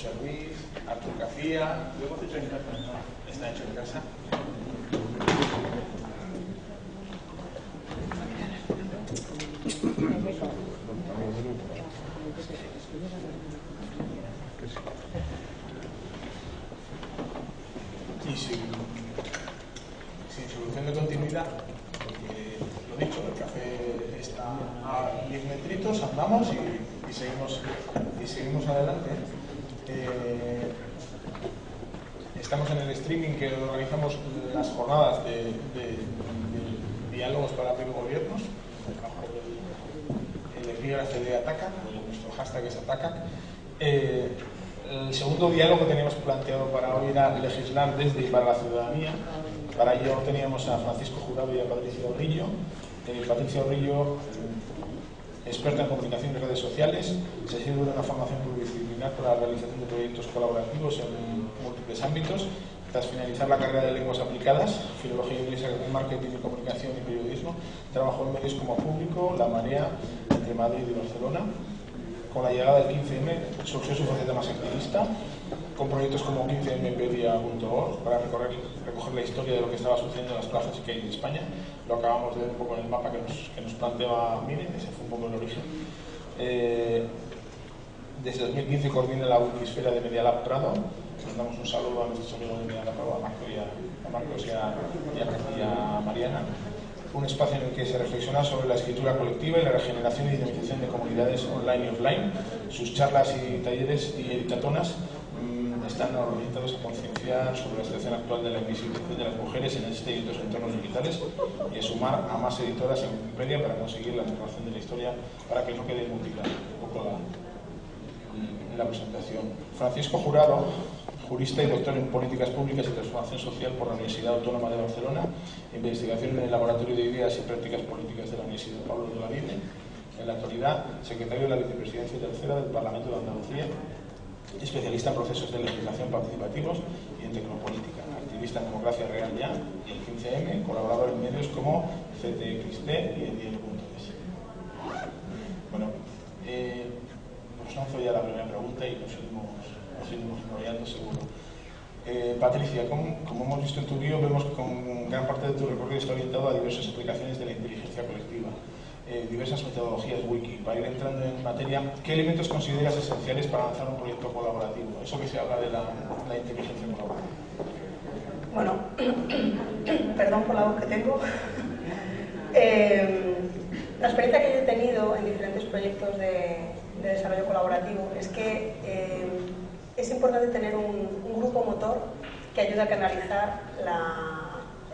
José Ruiz, Artur Cafía. Lo hemos hecho en casa, ¿no? Está hecho en casa. Y sin solución de continuidad, porque lo dicho, el café está a 10 metritos, andamos y seguimos adelante. Estamos en el streaming que organizamos las jornadas de diálogos para abrir gobiernos, bajo el epígrafe de ATACA, nuestro hashtag es ATACA. El segundo diálogo que teníamos planteado para hoy era legislar desde y para la ciudadanía. Para ello teníamos a Francisco Jurado y a Patricia Orrillo. Patricia Orrillo, experta en comunicación y redes sociales, se sirve de una formación pluridisciplinar para la realización de proyectos colaborativos en múltiples ámbitos. Tras finalizar la carrera de lenguas aplicadas, filología inglesa, marketing y comunicación y periodismo, trabajó en medios como Público, La Marea, entre Madrid y Barcelona. Con la llegada del 15M surgió su faceta más activista, con proyectos como 15mpedia.org para recoger la historia de lo que estaba sucediendo en las plazas y calles de España. Lo acabamos de ver un poco en el mapa que nos planteaba Mire, ese fue un poco el origen. Desde 2015 coordina la Wikisfera de Media Lab Prado. Les damos un saludo a nuestros amigos de Media Lab Prado, a Marcos y a Mariana. Un espacio en el que se reflexiona sobre la escritura colectiva y la regeneración y dinamización de comunidades online y offline. Sus charlas y talleres y editatonas están orientados a concienciar sobre la situación actual de la invisibilización de las mujeres en este y otros entornos digitales y a sumar a más editoras en Wikipedia para conseguir la transformación de la historia para que no quede mutilada. Un poco la presentación. Francisco Jurado, jurista y doctor en Políticas Públicas y Transformación Social por la Universidad Autónoma de Barcelona, investigación en el Laboratorio de Ideas y Prácticas Políticas de la Universidad Pablo de Olavide, en la actualidad secretario de la Vicepresidencia Tercera del Parlamento de Andalucía, especialista en procesos de legislación participativos y en tecnopolítica, activista en Democracia Real Ya y el 15M, colaborador en medios como CTXT y el Diario.es. Bueno, nos lanzo ya la primera pregunta y nos seguimos enrollando seguro. Patricia, como hemos visto en tu vídeo, vemos que con gran parte de tu recorrido está orientado a diversas aplicaciones de la inteligencia colectiva, diversas metodologías wiki. Para ir entrando en materia, ¿qué elementos consideras esenciales para lanzar un proyecto colaborativo? Eso que se habla de la inteligencia colaborativa. Bueno, perdón por la voz que tengo. La experiencia que yo he tenido en diferentes proyectos de desarrollo colaborativo es que es importante tener un grupo motor que ayude a canalizar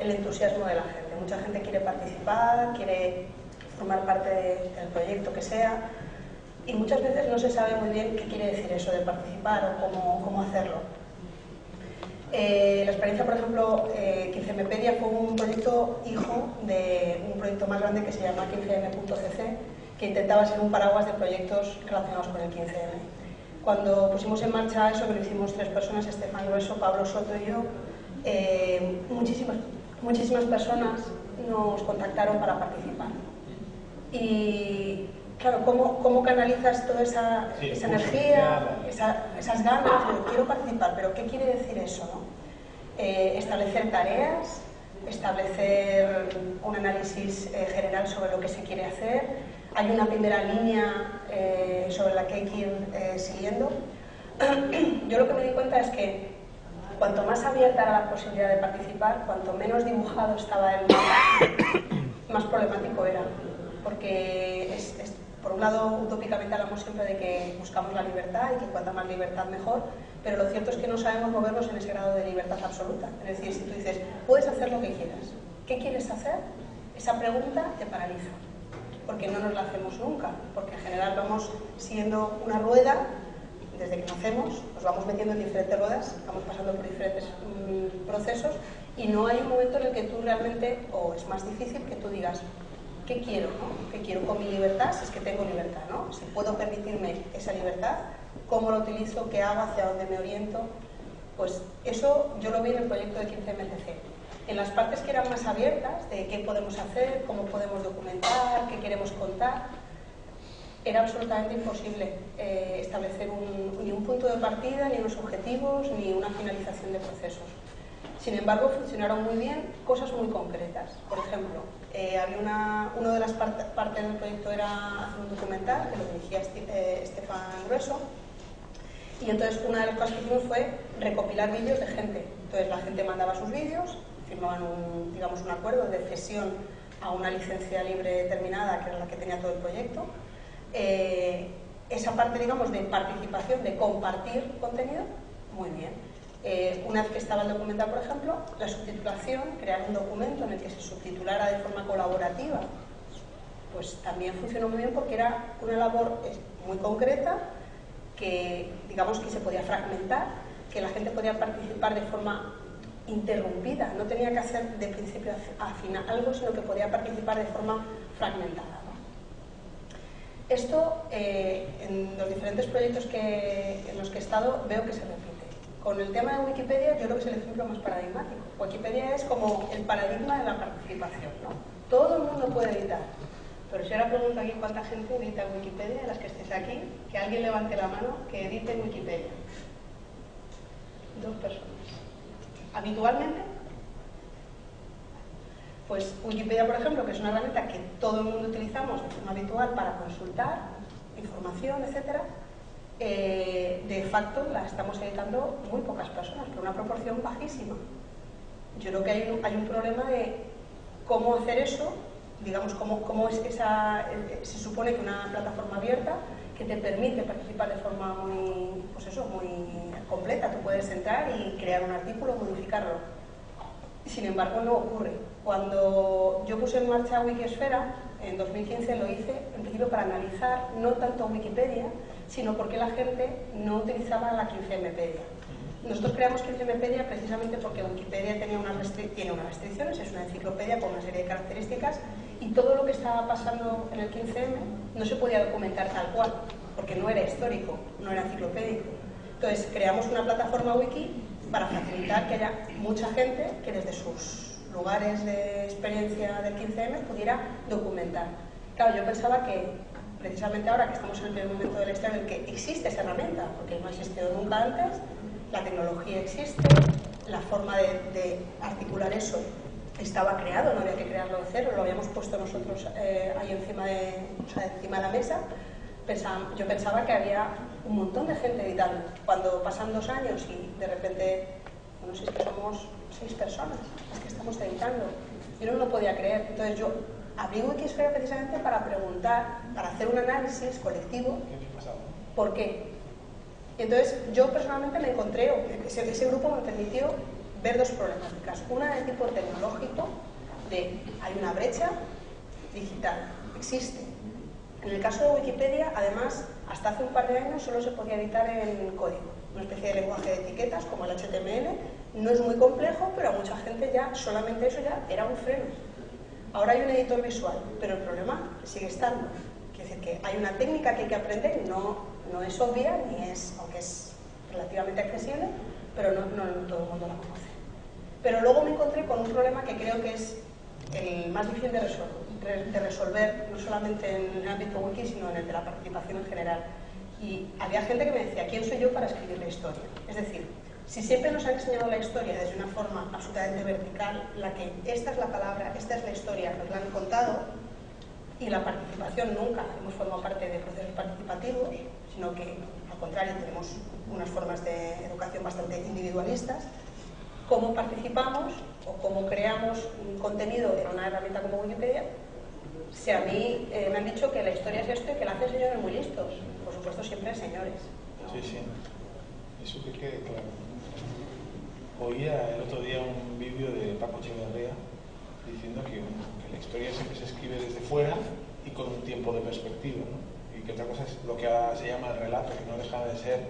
el entusiasmo de la gente. Mucha gente quiere participar, quiere formar parte del proyecto que sea, y muchas veces no se sabe muy bien qué quiere decir eso de participar o cómo hacerlo. La experiencia, por ejemplo, 15mpedia fue un proyecto hijo de un proyecto más grande que se llama 15m.cc, que intentaba ser un paraguas de proyectos relacionados con el 15M. Cuando pusimos en marcha eso, que lo hicimos 3 personas, Estefan Grueso, Pablo Soto y yo, muchísimas personas nos contactaron para participar. Y claro, ¿cómo canalizas toda esa energía, esas ganas de quiero participar? Pero ¿qué quiere decir eso, no? Establecer tareas, establecer un análisis general sobre lo que se quiere hacer. Hay una primera línea sobre la que hay que ir siguiendo. Yo lo que me di cuenta es que cuanto más abierta era la posibilidad de participar, cuanto menos dibujado estaba el mapa, más problemático era. Porque por un lado, utópicamente hablamos siempre de que buscamos la libertad y que cuanta más libertad mejor, pero lo cierto es que no sabemos movernos en ese grado de libertad absoluta. Es decir, si tú dices, puedes hacer lo que quieras, ¿qué quieres hacer? Esa pregunta te paraliza, porque no nos la hacemos nunca, porque en general vamos siguiendo una rueda, desde que nacemos, nos vamos metiendo en diferentes ruedas, vamos pasando por diferentes procesos, y no hay un momento en el que tú realmente, o es más difícil que tú digas, ¿qué quiero, no? ¿Qué quiero con mi libertad? Si es que tengo libertad, ¿no? Si puedo permitirme esa libertad, ¿cómo lo utilizo? ¿Qué hago? ¿Hacia dónde me oriento? Pues eso yo lo vi en el proyecto de 15mcc. En las partes que eran más abiertas, de qué podemos hacer, cómo podemos documentar, qué queremos contar, era absolutamente imposible establecer ni un punto de partida, ni unos objetivos, ni una finalización de procesos. Sin embargo, funcionaron muy bien cosas muy concretas. Por ejemplo, había una de las partes del proyecto era hacer un documental, que lo dirigía Estefan Grueso, y entonces una de las cosas que hicimos fue recopilar vídeos de gente. Entonces la gente mandaba sus vídeos, firmaban digamos, un acuerdo de cesión a una licencia libre determinada, que era la que tenía todo el proyecto. Esa parte, digamos, de participación, de compartir contenido, muy bien. Una vez que estaba el documental, por ejemplo, la subtitulación, crear un documento en el que se subtitulara de forma colaborativa, pues también funcionó muy bien porque era una labor muy concreta que, digamos, que se podía fragmentar, que la gente podía participar de forma interrumpida, no tenía que hacer de principio a final algo, sino que podía participar de forma fragmentada. Esto, en los diferentes proyectos en los que he estado, veo que se repite. Con el tema de Wikipedia, yo creo que es el ejemplo más paradigmático. Wikipedia es como el paradigma de la participación, ¿no? Todo el mundo puede editar. Pero si ahora pregunto aquí cuánta gente edita en Wikipedia, de las que estéis aquí, que alguien levante la mano que edite en Wikipedia. 2 personas. ¿Habitualmente? Pues Wikipedia, por ejemplo, que es una herramienta que todo el mundo utilizamos de forma habitual para consultar información, etcétera, de facto la estamos editando muy pocas personas, pero una proporción bajísima. Yo creo que hay un problema de cómo hacer eso, digamos, cómo es se supone que una plataforma abierta que te permite participar de forma muy, pues eso, muy completa. Tú puedes entrar y crear un artículo, modificarlo. Sin embargo, no ocurre. Cuando yo puse en marcha Wikisfera, en 2015 lo hice en principio para analizar no tanto Wikipedia, sino por qué la gente no utilizaba la 15Mpedia. Nosotros creamos 15Mpedia precisamente porque Wikipedia tiene unas restricciones, es una enciclopedia con una serie de características, y todo lo que estaba pasando en el 15M no se podía documentar tal cual, porque no era histórico, no era enciclopédico. Entonces creamos una plataforma wiki para facilitar que haya mucha gente que desde sus lugares de experiencia del 15M pudiera documentar. Claro, yo pensaba que precisamente ahora que estamos en el primer momento de la historia en el que existe esa herramienta, porque no ha existido nunca antes, la tecnología existe, la forma de articular eso estaba creado, no había que crearlo de cero, lo habíamos puesto nosotros ahí encima de la mesa. Yo pensaba que había un montón de gente editando. Cuando pasan 2 años y de repente, no sé, es que somos 6 personas las que estamos editando, yo no lo podía creer. Entonces yo abrí Wikisfera precisamente para preguntar, para hacer un análisis colectivo. ¿Por qué? Y entonces yo personalmente me encontré, ese grupo me permitió ver 2 problemáticas. Una de tipo tecnológico, hay una brecha digital, existe. En el caso de Wikipedia, además, hasta hace un par de años solo se podía editar en código, una especie de lenguaje de etiquetas como el HTML. No es muy complejo, pero a mucha gente ya solamente eso ya era un freno. Ahora hay un editor visual, pero el problema sigue estando. Quiere decir que hay una técnica que hay que aprender, no es obvia, aunque es relativamente accesible, pero no todo el mundo la conoce. Pero luego me encontré con un problema que creo que es el más difícil de resolver, no solamente en el ámbito wiki, sino en el de la participación en general. Y había gente que me decía, ¿quién soy yo para escribir la historia? Es decir, si siempre nos han enseñado la historia desde una forma absolutamente vertical, la que esta es la palabra, esta es la historia, nos la han contado, y la participación nunca hemos formado parte de procesos participativos, sino que al contrario tenemos unas formas de educación bastante individualistas. ¿Cómo participamos o cómo creamos un contenido en una herramienta como Wikipedia? Si a mí me han dicho que la historia es esto y que la hacen señores muy listos, por supuesto siempre señores, ¿no? Sí, eso que quede claro. Oía el otro día un vídeo de Paco Echeverría diciendo que la historia siempre se escribe desde fuera y con un tiempo de perspectiva, ¿no? Y que otra cosa es lo que se llama el relato, que no deja de ser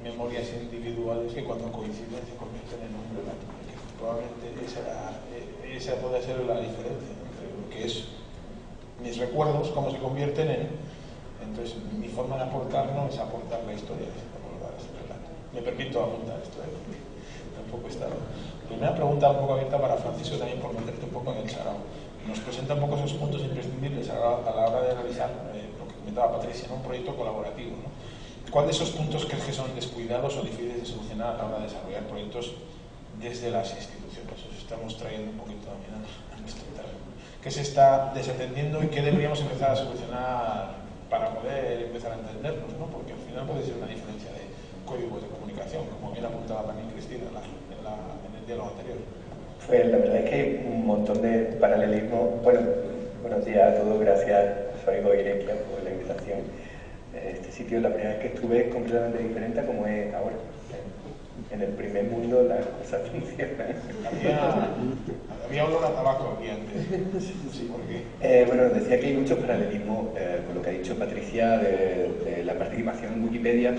memorias individuales que cuando coinciden se convierten en un relato. Que probablemente esa puede ser la diferencia entre lo que es mis recuerdos, cómo se convierten en... Entonces, mi forma de aportar no es aportar la historia, es aportar ese relato. Me permito apuntar esto, tampoco está... Primera pregunta un poco abierta para Francisco, también por meterte un poco en el sarao. Nos presenta un poco esos puntos imprescindibles a la hora de realizar lo que comentaba Patricia, ¿no? Un proyecto colaborativo, ¿no? ¿Cuál de esos puntos crees que son descuidados o difíciles de solucionar a la hora de desarrollar proyectos desde las instituciones? Os estamos trayendo un poquito también a nuestro terreno. ¿Qué se está desatendiendo y qué deberíamos empezar a solucionar para poder empezar a entendernos, ¿no? Porque al final puede ser una diferencia de códigos de comunicación, como bien apuntaba también Cristina en el diálogo anterior. Pues la verdad es que hay un montón de paralelismos. Bueno, buenos días a todos, gracias Soigo y Irekia por la invitación. Este sitio, la primera vez que estuve, es completamente diferente a como es ahora. En el primer mundo las cosas funcionan. Había olor a tabaco aquí antes. Sí, ¿por qué? Bueno, decía que hay muchos paralelismos con lo que ha dicho Patricia de la participación en Wikipedia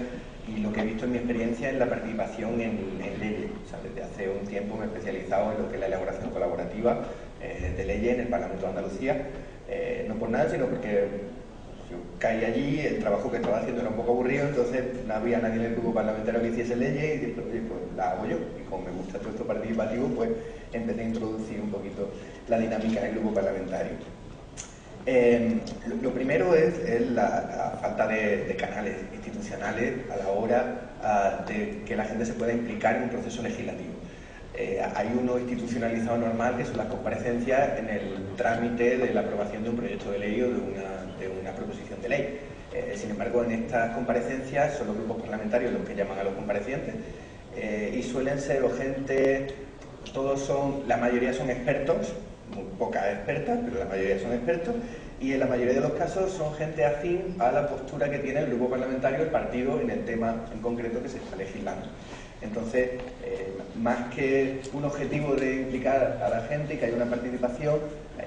y lo que he visto en mi experiencia en la participación en leyes. O sea, desde hace un tiempo me he especializado en lo que es la elaboración colaborativa de leyes en el Parlamento de Andalucía. No por nada, sino porque yo caí allí, el trabajo que estaba haciendo era un poco aburrido, entonces no había nadie en el grupo parlamentario que hiciese leyes y dije, oye, pues la hago yo. Y como me gusta todo esto participativo, pues empecé a introducir un poquito la dinámica del grupo parlamentario. Lo primero es la falta de canales institucionales a la hora de que la gente se pueda implicar en un proceso legislativo. Hay uno institucionalizado normal, que son las comparecencias en el trámite de la aprobación de un proyecto de ley o de una proposición de ley. Sin embargo, en estas comparecencias son los grupos parlamentarios los que llaman a los comparecientes y suelen ser gente, la mayoría son expertos, muy pocas expertas, pero la mayoría son expertos, y en la mayoría de los casos son gente afín a la postura que tiene el grupo parlamentario, el partido, en el tema en concreto que se está legislando. Entonces, más que un objetivo de implicar a la gente y que haya una participación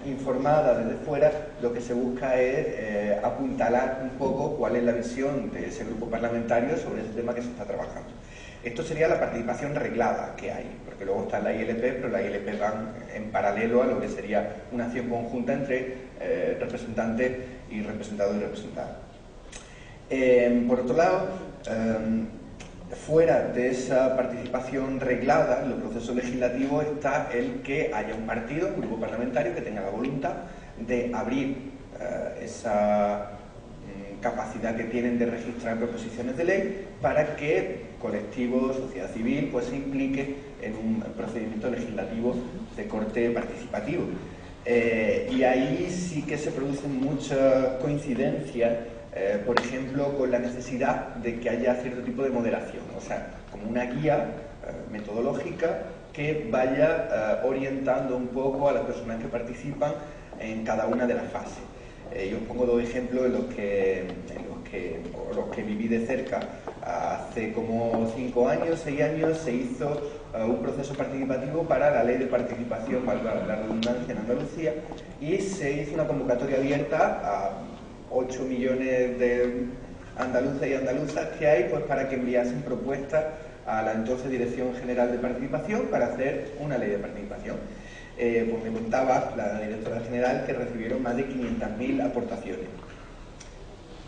informada desde fuera, lo que se busca es apuntalar un poco cuál es la visión de ese grupo parlamentario sobre ese tema que se está trabajando. Esto sería la participación reglada que hay, porque luego está la ILP, pero la ILP van en paralelo a lo que sería una acción conjunta entre representantes y representados y representadas. Por otro lado, fuera de esa participación reglada en los procesos legislativos está el que haya un partido, un grupo parlamentario que tenga la voluntad de abrir esa capacidad que tienen de registrar proposiciones de ley para que colectivos, sociedad civil, pues se implique en un procedimiento legislativo de corte participativo. Y ahí sí que se producen muchas coincidencias, por ejemplo, con la necesidad de que haya cierto tipo de moderación, o sea, como una guía metodológica que vaya orientando un poco a las personas que participan en cada una de las fases. Yo os pongo dos ejemplos en los que viví de cerca. Hace como 5 años, 6 años, se hizo un proceso participativo para la ley de participación, valga la redundancia, en Andalucía, y se hizo una convocatoria abierta a 8 millones de andaluces y andaluzas que hay, pues para que enviasen propuestas a la entonces Dirección General de Participación para hacer una ley de participación. Pues me contaba la directora general que recibieron más de 500.000 aportaciones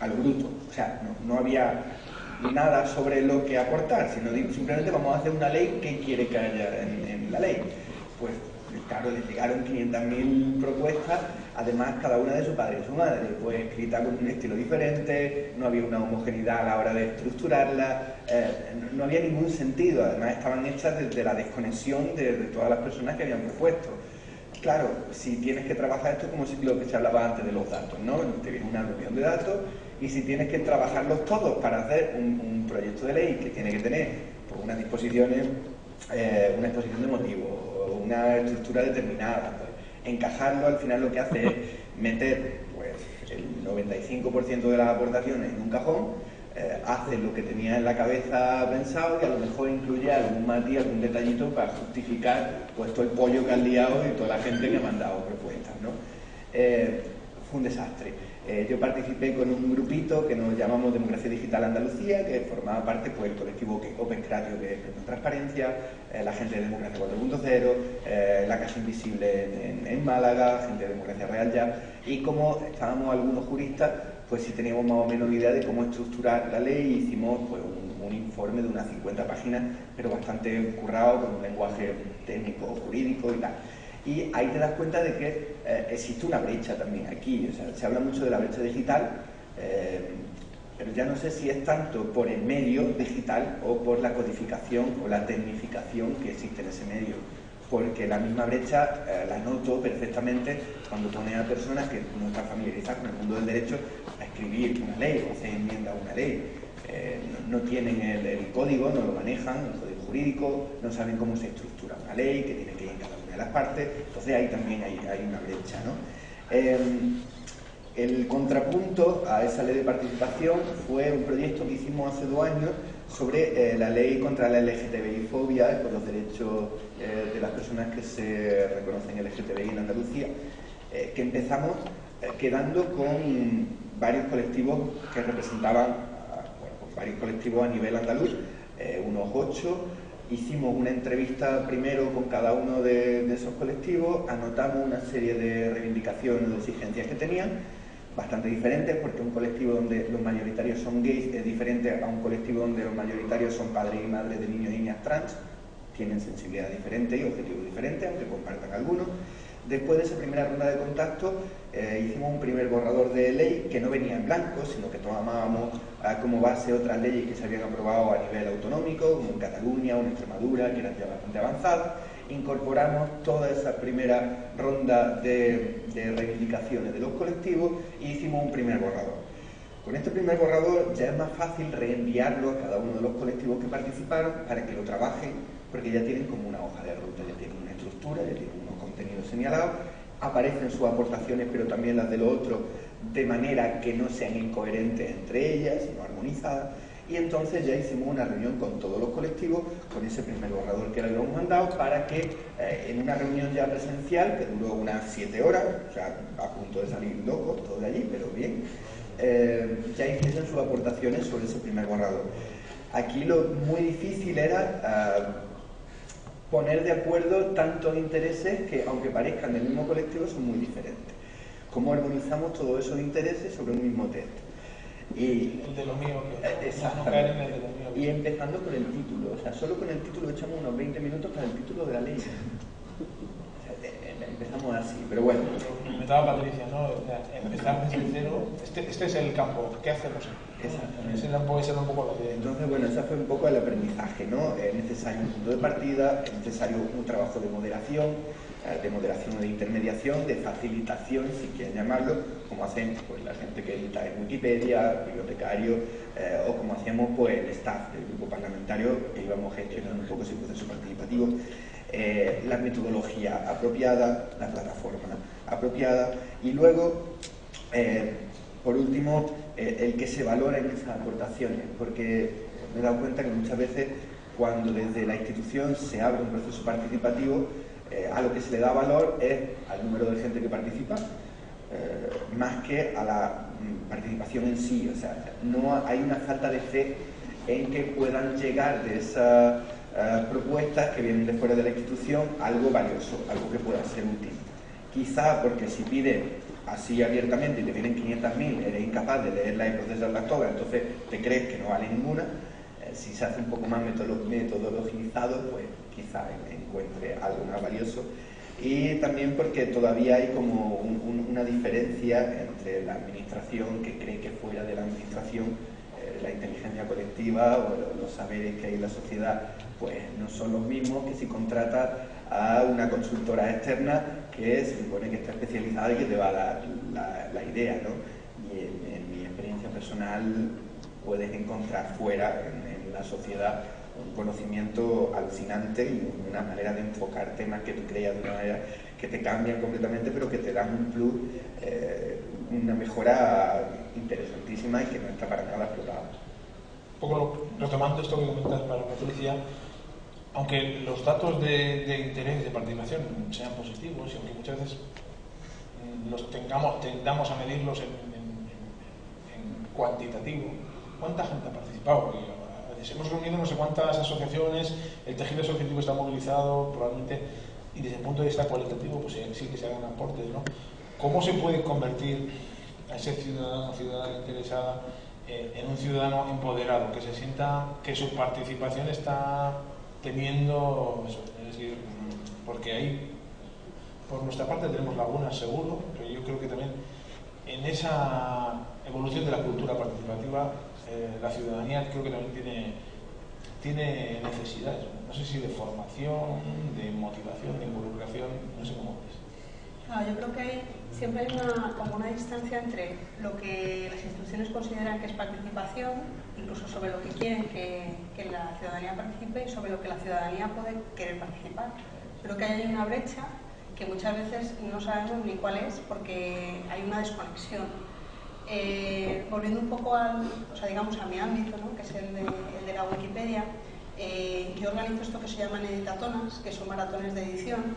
al bruto. O sea, no había nada sobre lo que aportar, sino simplemente vamos a hacer una ley que quiere que haya en la ley. Pues claro, le llegaron 500.000 propuestas, además cada una de su padre y su madre, pues escrita con un estilo diferente, no había una homogeneidad a la hora de estructurarla, no había ningún sentido, además estaban hechas desde la desconexión de todas las personas que habían propuesto. Claro, si tienes que trabajar esto como lo que se hablaba antes de los datos, ¿no? Te viene una reunión de datos y si tienes que trabajarlos todos para hacer un proyecto de ley que tiene que tener pues, unas disposiciones, una exposición de motivos, una estructura determinada, pues, encajarlo al final lo que hace es meter pues, el 95% de las aportaciones en un cajón, hace lo que tenía en la cabeza pensado y a lo mejor incluye algún matiz, algún detallito para justificar pues, todo el pollo que han liado y toda la gente que ha mandado propuestas, ¿no? Fue un desastre. Yo participé con un grupito que nos llamamos Democracia Digital Andalucía, que formaba parte pues, el colectivo Open Cratio, que es Transparencia, la gente de Democracia 4.0, la Casa Invisible en Málaga, gente de Democracia Real Ya, y como estábamos algunos juristas, pues sí teníamos más o menos idea de cómo estructurar la ley, hicimos pues, un informe de unas 50 páginas, pero bastante currado, con un lenguaje técnico, jurídico y tal. Y ahí te das cuenta de que existe una brecha también aquí, o sea, se habla mucho de la brecha digital, Pero ya no sé si es tanto por el medio digital o por la codificación o la tecnificación que existe en ese medio. Porque la misma brecha la noto perfectamente cuando pone a personas que no están familiarizadas con el mundo del derecho a escribir una ley o hacer enmienda a una ley. No tienen el código, no lo manejan, el código jurídico, no saben cómo se estructura una ley, que tiene que ir en cada una de las partes. Entonces ahí también hay una brecha, ¿no? El contrapunto a esa ley de participación fue un proyecto que hicimos hace 2 años sobre la ley contra la LGTBI-fobia y por los derechos de las personas que se reconocen LGTBI en Andalucía, que empezamos quedando con varios colectivos que representaban, varios colectivos a nivel andaluz, unos 8. Hicimos una entrevista primero con cada uno de esos colectivos, anotamos una serie de reivindicaciones o de exigencias que tenían, bastante diferentes, porque un colectivo donde los mayoritarios son gays es diferente a un colectivo donde los mayoritarios son padres y madres de niños y niñas trans. Tienen sensibilidad diferente y objetivos diferentes, aunque compartan algunos. Después de esa primera ronda de contacto, hicimos un primer borrador de ley que no venía en blanco, sino que tomábamos como base otras leyes que se habían aprobado a nivel autonómico, como en Cataluña o en Extremadura, que eran ya bastante avanzadas. Incorporamos toda esa primera ronda de reivindicaciones de los colectivos y hicimos un primer borrador. Con este primer borrador ya es más fácil reenviarlo a cada uno de los colectivos que participaron para que lo trabajen, porque ya tienen como una hoja de ruta, ya tienen una estructura, ya tienen unos contenidos señalados, aparecen sus aportaciones, pero también las de los otros, de manera que no sean incoherentes entre ellas, sino armonizadas. Y entonces ya hicimos una reunión con todos los colectivos, con ese primer borrador que le habíamos mandado, para que en una reunión ya presencial, que duró unas 7 horas, o sea, a punto de salir locos todos de allí, pero bien, ya hiciesen sus aportaciones sobre ese primer borrador. Aquí lo muy difícil era poner de acuerdo tantos intereses que, aunque parezcan del mismo colectivo, son muy diferentes. ¿Cómo armonizamos todos esos intereses sobre un mismo texto? Y el de lo mío, no caer en el de lo mío. Y empezando con el título, o sea, solo con el título echamos unos 20 minutos para el título de la ley. O sea, empezamos así, pero bueno. Me daba Patricia, ¿no? O sea, empezar desde cero, este es el campo, ¿qué hacemos? Exactamente. Ese era un poco la idea. Entonces, bueno, ese fue un poco el aprendizaje, ¿no? Es necesario un punto de partida, es necesario un trabajo de moderación o de intermediación, de facilitación, si quieren llamarlo, como hacen pues, la gente que edita en Wikipedia, bibliotecarios, o como hacíamos pues, el staff del grupo parlamentario que íbamos gestionando un poco ese proceso participativo, la metodología apropiada, la plataforma apropiada, y luego, por último, el que se valoren esas aportaciones, porque me he dado cuenta que muchas veces cuando desde la institución se abre un proceso participativo, a lo que se le da valor es al número de gente que participa, más que a la participación en sí. O sea, no hay una falta de fe en que puedan llegar de esas propuestas que vienen de fuera de la institución algo valioso, algo que pueda ser útil. Quizá porque si pide así abiertamente y te vienen 500.000, eres incapaz de leerlas y procesarlas todas, entonces te crees que no vale ninguna. Si se hace un poco más metodologizado, pues quizá encuentre algo más valioso. Y también porque todavía hay como una diferencia entre la administración, que cree que fuera de la administración la inteligencia colectiva o los saberes que hay en la sociedad pues no son los mismos que si contratas a una consultora externa que se supone que está especializada y que te va a dar la idea, ¿no? Y en mi experiencia personal puedes encontrar fuera en la sociedad un conocimiento alucinante y una manera de enfocar temas que tú creías de una manera que te cambian completamente, pero que te dan un plus, una mejora interesantísima y que no está para nada explotada. Un poco retomando esto que comentas para Patricia, aunque los datos de interés de participación sean positivos y aunque muchas veces tendamos a medirlos en cuantitativo, ¿cuánta gente ha participado? Porque hemos reunido no sé cuántas asociaciones, el tejido asociativo está movilizado probablemente, y desde el punto de vista cualitativo pues sí que se hagan aportes, ¿no? ¿Cómo se puede convertir a ese ciudadano o ciudadana interesada en un ciudadano empoderado, que se sienta que su participación está teniendo eso? Es decir, porque ahí por nuestra parte tenemos lagunas seguro, pero yo creo que también en esa evolución de la cultura participativa, la ciudadanía creo que también tiene necesidades, no sé si de formación, de motivación, de involucración, no sé cómo es. Claro, yo creo que siempre hay como una distancia entre lo que las instituciones consideran que es participación, incluso sobre lo que quieren que la ciudadanía participe, y sobre lo que la ciudadanía puede querer participar. Creo que hay una brecha que muchas veces no sabemos ni cuál es porque hay una desconexión. Volviendo un poco digamos a mi ámbito, ¿no? Que es el de la Wikipedia, yo organizo esto que se llaman editatonas, que son maratones de edición.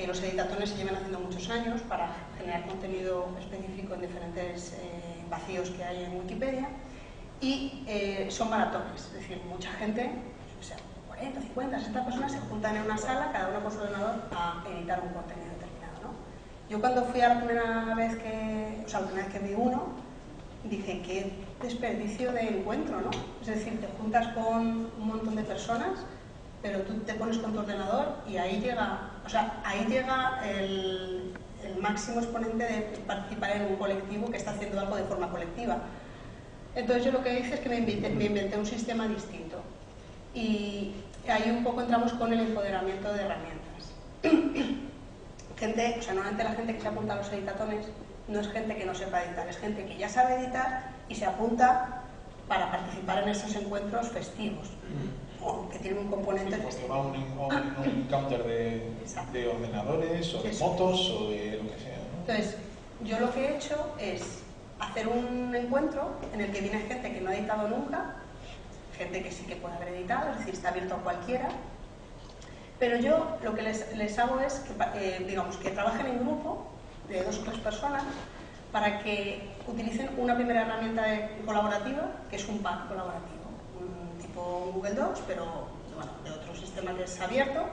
Los editatones se llevan haciendo muchos años para generar contenido específico en diferentes vacíos que hay en Wikipedia, y son maratones, es decir, mucha gente, o sea, 40, 50, 60 personas se juntan en una sala, cada uno con su ordenador, a editar un contenido determinado, ¿no? Yo cuando fui a la primera vez que vi uno, dije, qué desperdicio de encuentro, ¿no? Es decir, te juntas con un montón de personas, pero tú te pones con tu ordenador y ahí llega el máximo exponente de participar en un colectivo que está haciendo algo de forma colectiva. Entonces yo lo que hice es que me inventé un sistema distinto, y ahí un poco entramos con el empoderamiento de herramientas. Normalmente la gente que se apunta a los editatones no es gente que no sepa editar, es gente que ya sabe editar y se apunta para participar en esos encuentros festivos, o que tienen un componente festivo. Va un counter de ordenadores, o de motos, o de lo que sea, ¿no? Entonces, yo lo que he hecho es hacer un encuentro en el que viene gente que no ha editado nunca, gente que sí que puede haber editado, es decir, está abierto a cualquiera, pero yo lo que les hago es que trabajen en grupo de 2 o 3 personas para que utilicen una primera herramienta colaborativa, que es un pad colaborativo, un tipo Google Docs, pero bueno, de otro sistema que es abierto,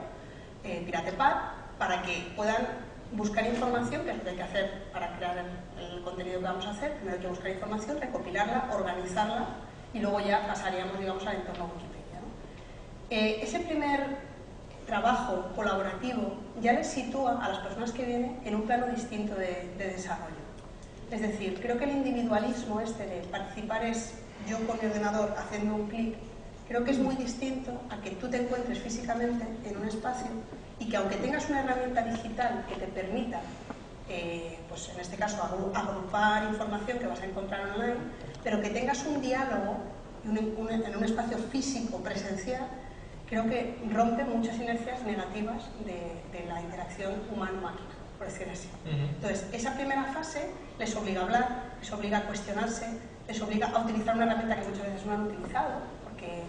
PiratePad, para que puedan buscar información, que es lo que hay que hacer para crear el contenido que vamos a hacer. Primero hay que buscar información, recopilarla, organizarla, y luego ya pasaríamos, digamos, al entorno Wikipedia, ¿no? Ese primer trabajo colaborativo ya les sitúa a las personas que vienen en un plano distinto de desarrollo. Es decir, creo que el individualismo de participar es yo con mi ordenador haciendo un clic, creo que es muy distinto a que tú te encuentres físicamente en un espacio y que aunque tengas una herramienta digital que te permita, pues en este caso, agrupar información que vas a encontrar online, pero que tengas un diálogo en un espacio físico, presencial, creo que rompe muchas inercias negativas de la interacción humano-máquina, por decir así. Entonces, esa primera fase les obliga a hablar, les obliga a cuestionarse, les obliga a utilizar una herramienta que muchas veces no han utilizado, porque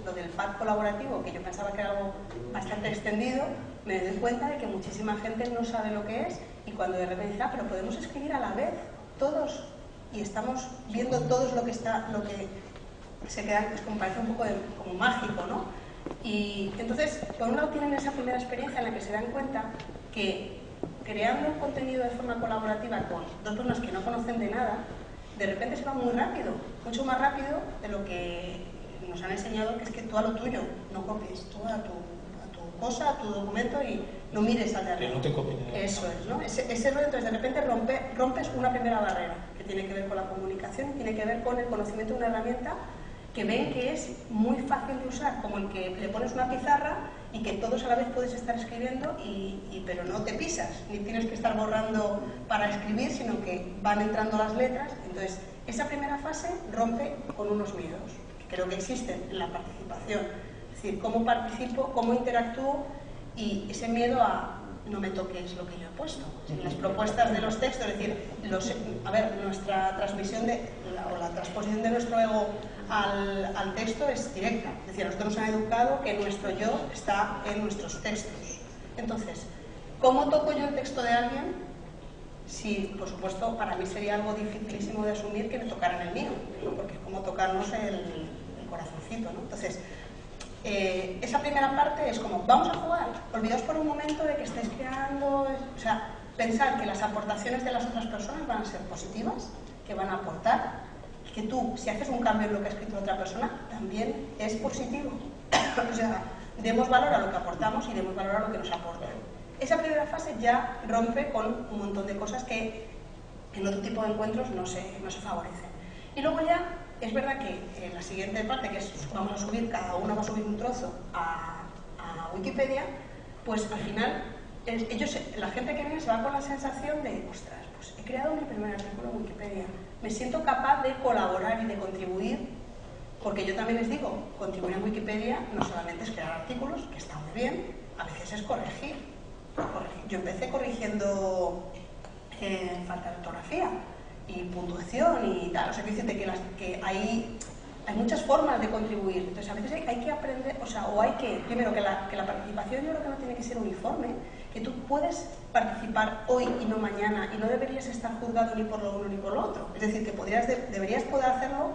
lo del pad colaborativo, que yo pensaba que era algo bastante extendido, me doy cuenta de que muchísima gente no sabe lo que es, y cuando de repente dice, pero podemos escribir a la vez, todos, y estamos viendo todos lo que se queda, pues como parece un poco como mágico, ¿no? Y entonces, por un lado tienen esa primera experiencia en la que se dan cuenta que creando un contenido de forma colaborativa con 2 personas que no conocen de nada, de repente se va muy rápido, mucho más rápido de lo que nos han enseñado, que es que tú a lo tuyo, no copies, tú a tu cosa, a tu documento, y no mires al de arriba. Que no te copien. Eso es, ¿no? Ese rollo, entonces de repente rompes una primera barrera que tiene que ver con la comunicación, tiene que ver con el conocimiento de una herramienta que ven que es muy fácil de usar, como el que le pones una pizarra y que todos a la vez puedes estar escribiendo, pero no te pisas, ni tienes que estar borrando para escribir, sino que van entrando las letras. Entonces, esa primera fase rompe con unos miedos que creo que existen en la participación. Es decir, cómo participo, cómo interactúo, y ese miedo a no me toques lo que yo he puesto. Las propuestas de los textos, es decir, nuestra transmisión o la transposición de nuestro ego al texto es directa. Es decir, a nosotros nos han educado que nuestro yo está en nuestros textos. Entonces, ¿cómo toco yo el texto de alguien? Si, por supuesto, para mí sería algo dificilísimo de asumir que me tocaran el mío, ¿no? Porque es como tocarnos el corazoncito, ¿no? Entonces, esa primera parte es como, vamos a jugar, olvidaos por un momento de que estáis creando, o sea, pensar que las aportaciones de las otras personas van a ser positivas, que van a aportar, que tú, si haces un cambio en lo que ha escrito otra persona, también es positivo. O sea, demos valor a lo que aportamos y demos valor a lo que nos aporta. Esa primera fase ya rompe con un montón de cosas que en otro tipo de encuentros no se favorecen. Y luego ya, es verdad que la siguiente parte, que es vamos a subir, cada uno va a subir un trozo a Wikipedia, pues al final la gente que viene se va con la sensación de, ostras, pues he creado mi primer artículo en Wikipedia, me siento capaz de colaborar y de contribuir, porque yo también les digo, contribuir en Wikipedia no solamente es crear artículos, que está muy bien, a veces es corregir. Yo empecé corrigiendo falta de ortografía y puntuación y tal, o sea, que decirte que hay muchas formas de contribuir, entonces a veces hay que aprender, primero que la participación yo creo que no tiene que ser uniforme, que tú puedes participar hoy y no mañana y no deberías estar juzgado ni por lo uno ni por lo otro, es decir, que deberías poder hacerlo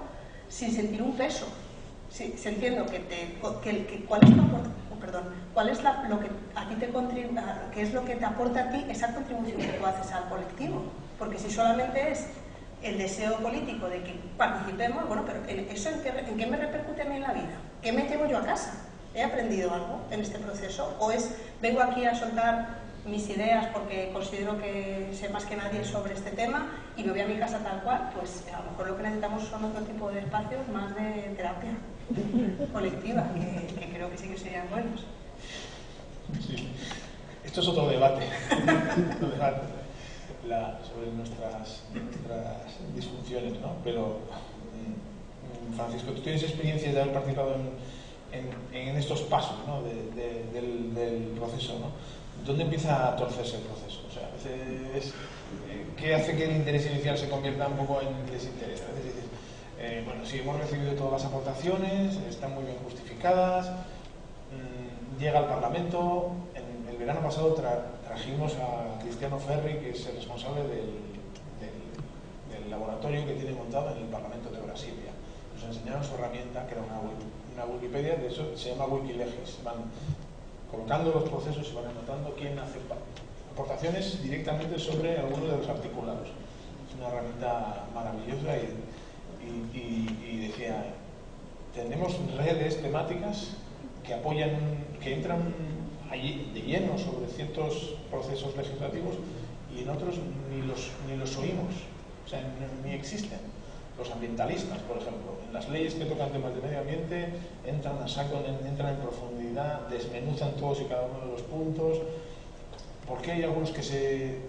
sin sentir un peso. Sí, entiendo cuál es lo que a ti te contribuye, qué es lo que te aporta a ti esa contribución que tú haces al colectivo, porque si solamente es el deseo político de que participemos, bueno, pero ¿eso en qué me repercute a mí en la vida? ¿Qué me llevo yo a casa? ¿He aprendido algo en este proceso? ¿O vengo aquí a soltar mis ideas porque considero que sé más que nadie sobre este tema y me voy a mi casa tal cual? Pues a lo mejor lo que necesitamos son otro tipo de espacios más de terapia colectiva, que creo que sí que serían buenos. Sí. Esto es otro debate. Sobre nuestras disfunciones, ¿no? Pero, Francisco, tú tienes experiencia de haber participado en estos pasos, ¿no? del proceso, ¿no? ¿Dónde empieza a torcerse el proceso? O sea, a veces, ¿qué hace que el interés inicial se convierta un poco en desinterés? A veces dices, bueno, sí, hemos recibido todas las aportaciones, están muy bien justificadas, llega al Parlamento. El verano pasado trajimos a Cristiano Ferri, que es el responsable del laboratorio que tiene montado en el Parlamento de Brasilia. Nos enseñaron su herramienta, que era una Wikipedia, de eso se llama Wikilegis. Van colocando los procesos y van anotando quién hace aportaciones directamente sobre alguno de los articulados. Es una herramienta maravillosa y decía, tenemos redes temáticas que apoyan, que entran allí de lleno sobre ciertos procesos legislativos y en otros ni los oímos, o sea, ni existen. Los ambientalistas, por ejemplo, en las leyes que tocan temas de medio ambiente entran a saco, entran en profundidad, desmenuzan todos y cada uno de los puntos. ¿Por qué hay algunos que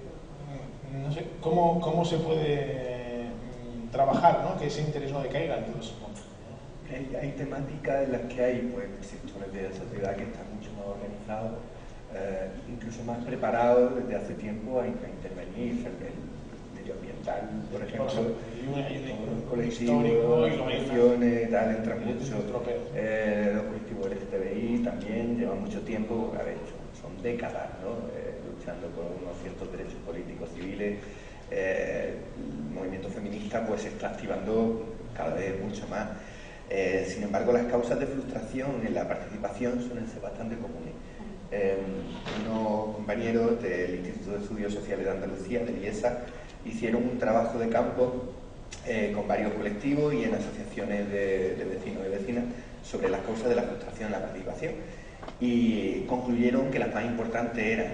no sé, cómo se puede trabajar, ¿no? Que ese interés no decaiga en todo eso? Hay temáticas en las que hay sectores de la sociedad que están mucho más organizados, incluso más preparados desde hace tiempo a intervenir. El medioambiental, por ejemplo, el colectivo, las asociaciones, entra mucho. Los colectivos LGTBI también llevan mucho tiempo, son décadas, ¿no? Luchando por unos ciertos derechos políticos civiles. El movimiento feminista pues se está activando cada vez mucho más. Sin embargo, las causas de frustración en la participación suelen ser bastante comunes. Unos compañeros del Instituto de Estudios Sociales de Andalucía, del IESA, hicieron un trabajo de campo con varios colectivos y en asociaciones de vecinos y vecinas sobre las causas de la frustración en la participación, y concluyeron que las más importantes eran,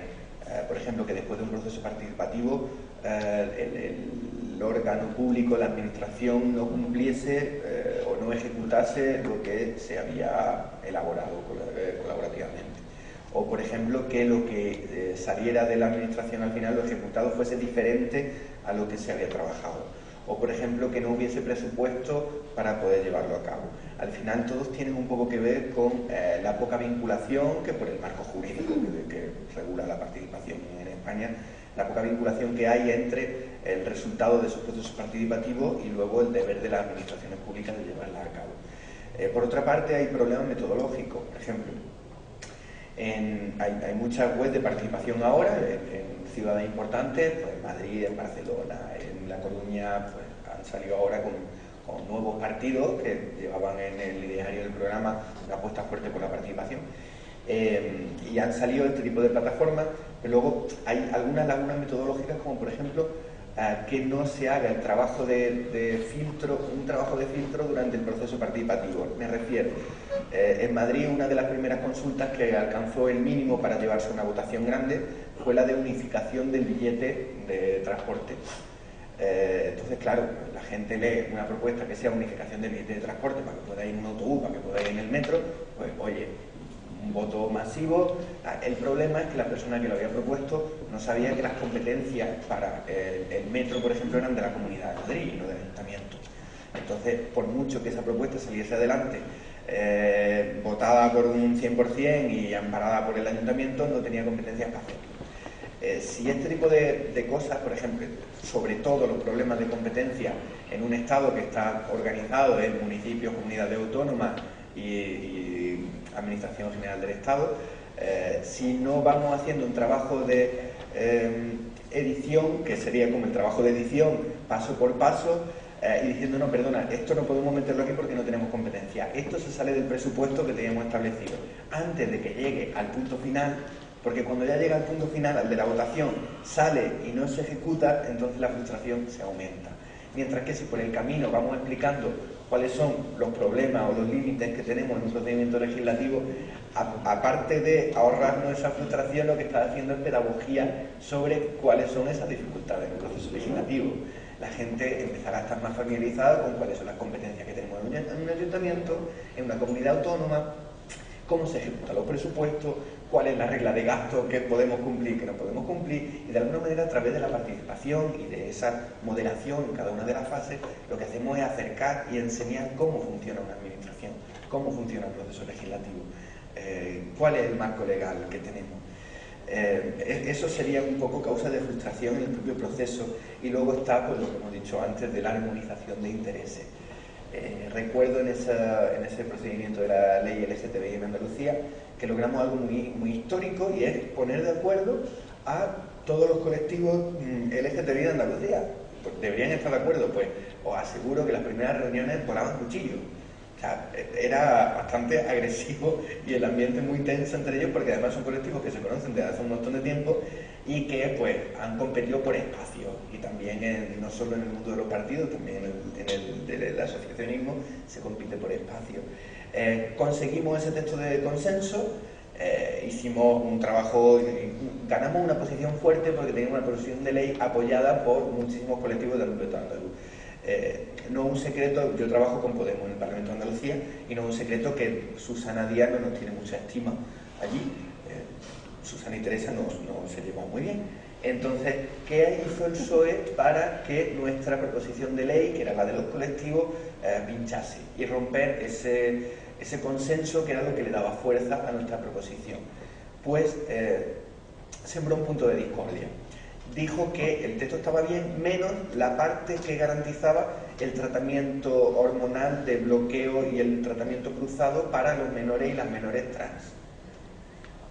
por ejemplo, que después de un proceso participativo el órgano público, la administración, no cumpliese o no ejecutase lo que se había elaborado colaborativamente. O, por ejemplo, que lo que saliera de la administración al final, lo ejecutado, fuese diferente a lo que se había trabajado. O, por ejemplo, que no hubiese presupuesto para poder llevarlo a cabo. Al final todos tienen un poco que ver con la poca vinculación, que por el marco jurídico que regula la participación en España, la poca vinculación que hay entre el resultado de esos procesos participativos y luego el deber de las administraciones públicas de llevarlas a cabo. Por otra parte, hay problemas metodológicos. Por ejemplo, hay muchas webs de participación ahora en ciudades importantes, pues en Madrid, en Barcelona, en La Coruña, pues han salido ahora con nuevos partidos que llevaban en el ideario del programa una apuesta fuerte por la participación. Y han salido este tipo de plataformas, pero luego hay algunas lagunas metodológicas, como por ejemplo que no se haga el trabajo de filtro, un trabajo de filtro durante el proceso participativo. Me refiero, en Madrid una de las primeras consultas que alcanzó el mínimo para llevarse una votación grande fue la de unificación del billete de transporte. Entonces, claro, la gente lee una propuesta que sea unificación de transporte para que pueda ir en un autobús, para que pueda ir en el metro, pues oye, un voto masivo. El problema es que la persona que lo había propuesto no sabía que las competencias para el metro, por ejemplo, eran de la Comunidad de Madrid y no del Ayuntamiento. Entonces, por mucho que esa propuesta saliese adelante, votada por un 100% y amparada por el Ayuntamiento, no tenía competencias para hacerlo. Si este tipo de cosas, por ejemplo, sobre todo los problemas de competencia en un Estado que está organizado en municipios, comunidades autónomas y Administración General del Estado, si no vamos haciendo un trabajo de edición, que sería como el trabajo de edición paso por paso, y diciendo, no, perdona, esto no podemos meterlo aquí porque no tenemos competencia, esto se sale del presupuesto que teníamos establecido, antes de que llegue al punto final. Porque cuando ya llega al punto final, al de la votación, sale y no se ejecuta, entonces la frustración se aumenta. Mientras que si por el camino vamos explicando cuáles son los problemas o los límites que tenemos en un procedimiento legislativo, aparte de ahorrarnos esa frustración, lo que está haciendo es pedagogía sobre cuáles son esas dificultades en el proceso legislativo. La gente empezará a estar más familiarizada con cuáles son las competencias que tenemos en un ayuntamiento, en una comunidad autónoma, cómo se ejecutan los presupuestos, cuál es la regla de gasto que podemos cumplir, que no podemos cumplir, y de alguna manera a través de la participación y de esa moderación en cada una de las fases, lo que hacemos es acercar y enseñar cómo funciona una administración, cómo funciona el proceso legislativo, cuál es el marco legal que tenemos. Eso sería un poco causa de frustración en el propio proceso, y luego está pues, lo que hemos dicho antes de la armonización de intereses. Recuerdo en ese procedimiento de la ley LGTBI en Andalucía que logramos algo muy histórico, y es poner de acuerdo a todos los colectivos LGTBI de Andalucía. Pues, ¿deberían estar de acuerdo? Pues os aseguro que las primeras reuniones volaban cuchillos. O sea, era bastante agresivo y el ambiente muy tenso entre ellos, porque además son colectivos que se conocen desde hace un montón de tiempo y que pues han competido por espacio, y también no solo en el mundo de los partidos, también en el asociacionismo se compite por espacio. Conseguimos ese texto de consenso, hicimos un trabajo, ganamos una posición fuerte porque teníamos una proposición de ley apoyada por muchísimos colectivos del ámbito andaluz. No es un secreto, yo trabajo con Podemos en el Parlamento de Andalucía, y no es un secreto que Susana Díaz no nos tiene mucha estima allí. Susana y Teresa no se llevan muy bien. Entonces, ¿qué hizo el PSOE para que nuestra proposición de ley, que era la de los colectivos, pinchase y romper ese consenso que era lo que le daba fuerza a nuestra proposición? Pues sembró un punto de discordia. Dijo que el texto estaba bien, menos la parte que garantizaba el tratamiento hormonal de bloqueo y el tratamiento cruzado para los menores y las menores trans.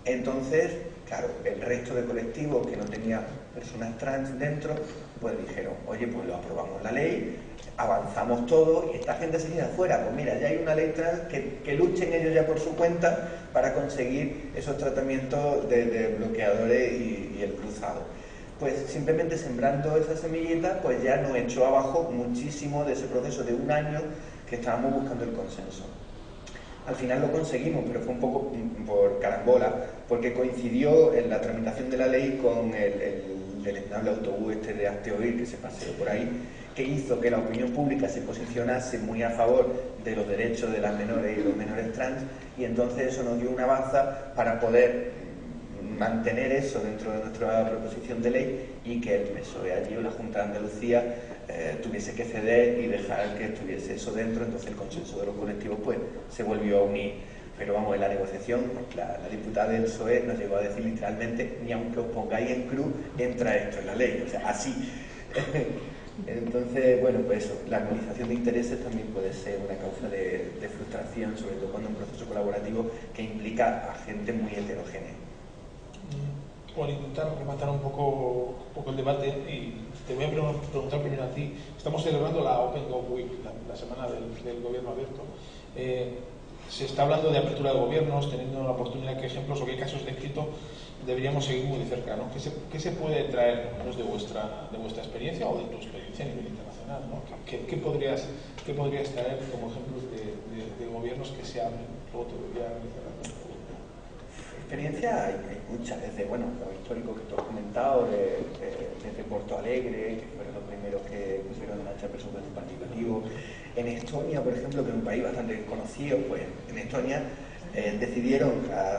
Entonces, claro, el resto de colectivos que no tenían personas trans dentro, pues dijeron, oye, pues lo aprobamos la ley, avanzamos todo, y esta gente se queda afuera. Pues mira, ya hay una ley trans, que luchen ellos ya por su cuenta para conseguir esos tratamientos de bloqueadores y el cruzado. Pues simplemente sembrando esa semillita, pues ya nos echó abajo muchísimo de ese proceso de un año que estábamos buscando el consenso. Al final lo conseguimos, pero fue un poco por carambola, porque coincidió en la tramitación de la ley con el deleznable autobús este de Hazte Oír que se paseó por ahí, que hizo que la opinión pública se posicionase muy a favor de los derechos de las menores y los menores trans, y entonces eso nos dio una baza para poder mantener eso dentro de nuestra proposición de ley, y que el PSOE allí o la Junta de Andalucía tuviese que ceder y dejar que estuviese eso dentro. Entonces el consenso de los colectivos pues se volvió a unir. Pero vamos, en la negociación la diputada del PSOE nos llegó a decir literalmente, ni aunque os pongáis en cruz, entra esto en la ley, o sea, así. Entonces, bueno, pues eso, la armonización de intereses también puede ser una causa de frustración, sobre todo cuando es un proceso colaborativo que implica a gente muy heterogénea. Por intentar rematar un poco el debate, y te voy a preguntar primero a ti. Estamos celebrando la Open Gov Week, la semana del gobierno abierto. Se está hablando de apertura de gobiernos, teniendo la oportunidad, qué ejemplos o qué casos de éxito deberíamos seguir muy de cerca, ¿no? ¿Qué se puede traer de vuestra experiencia o de tu experiencia a nivel internacional, ¿no? ¿Qué podrías traer como ejemplos de gobiernos que se abren? Luego te voy a realizar. experiencia hay muchas, desde bueno, los históricos que tú has comentado, desde Porto Alegre, que fueron los primeros que pusieron en marcha el presupuesto participativo. En Estonia, por ejemplo, que es un país bastante conocido, pues en Estonia decidieron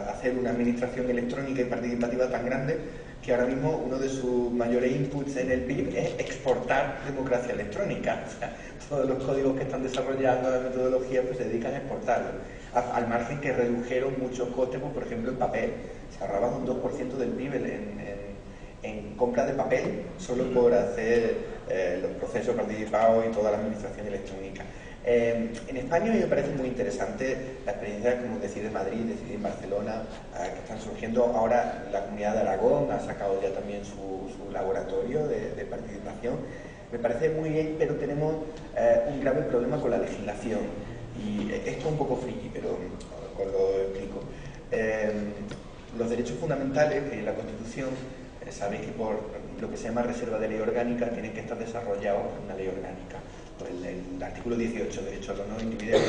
hacer una administración electrónica y participativa tan grande que ahora mismo uno de sus mayores inputs en el PIB es exportar democracia electrónica. O sea, todos los códigos que están desarrollando, las metodologías, pues se dedican a exportarlo. Al margen que redujeron muchos costes, pues, por ejemplo, en papel. Se ahorraban un 2% del PIB en compra de papel, solo por hacer los procesos participados y toda la administración electrónica. En España me parece muy interesante la experiencia, como Decide Madrid, Decide en Barcelona, que están surgiendo. Ahora la Comunidad de Aragón ha sacado ya también su laboratorio de participación. Me parece muy bien, pero tenemos un grave problema con la legislación. Y esto es un poco friki, pero os lo explico. Los derechos fundamentales en la Constitución, sabéis que por lo que se llama reserva de ley orgánica tienen que estar desarrollados en una ley orgánica. Pues el artículo 18, derecho al honor individual,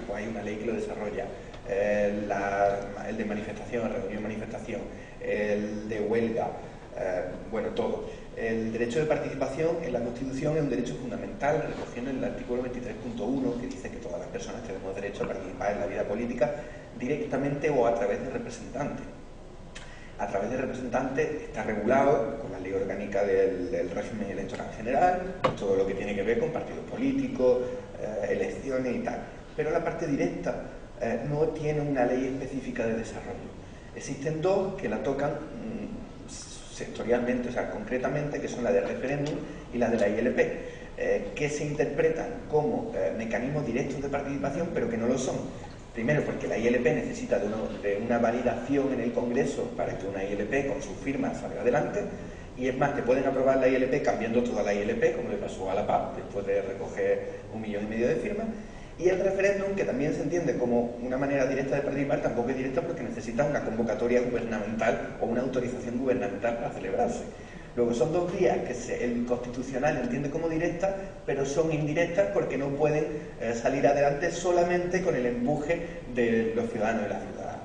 pues hay una ley que lo desarrolla. El de manifestación, reunión, manifestación, el de huelga, bueno, todo. El derecho de participación en la Constitución es un derecho fundamental, recogiendo en el artículo 23.1, que dice que todas las personas tenemos derecho a participar en la vida política directamente o a través de representantes. A través de representantes está regulado con la ley orgánica del régimen electoral general, todo lo que tiene que ver con partidos políticos, elecciones y tal. Pero la parte directa no tiene una ley específica de desarrollo. Existen dos que la tocan sectorialmente, o sea, concretamente, que son la de referéndum y la de la ILP, que se interpretan como mecanismos directos de participación, pero que no lo son. Primero, porque la ILP necesita de una validación en el Congreso para que una ILP con sus firmas salga adelante, y es más, te pueden aprobar la ILP cambiando toda la ILP, como le pasó a la PAP, después de recoger 1,5 millones de firmas. Y el referéndum, que también se entiende como una manera directa de participar, tampoco es directa porque necesita una convocatoria gubernamental o una autorización gubernamental para celebrarse. Luego son dos vías que el Constitucional entiende como directas, pero son indirectas porque no pueden salir adelante solamente con el empuje de los ciudadanos y las ciudadanas.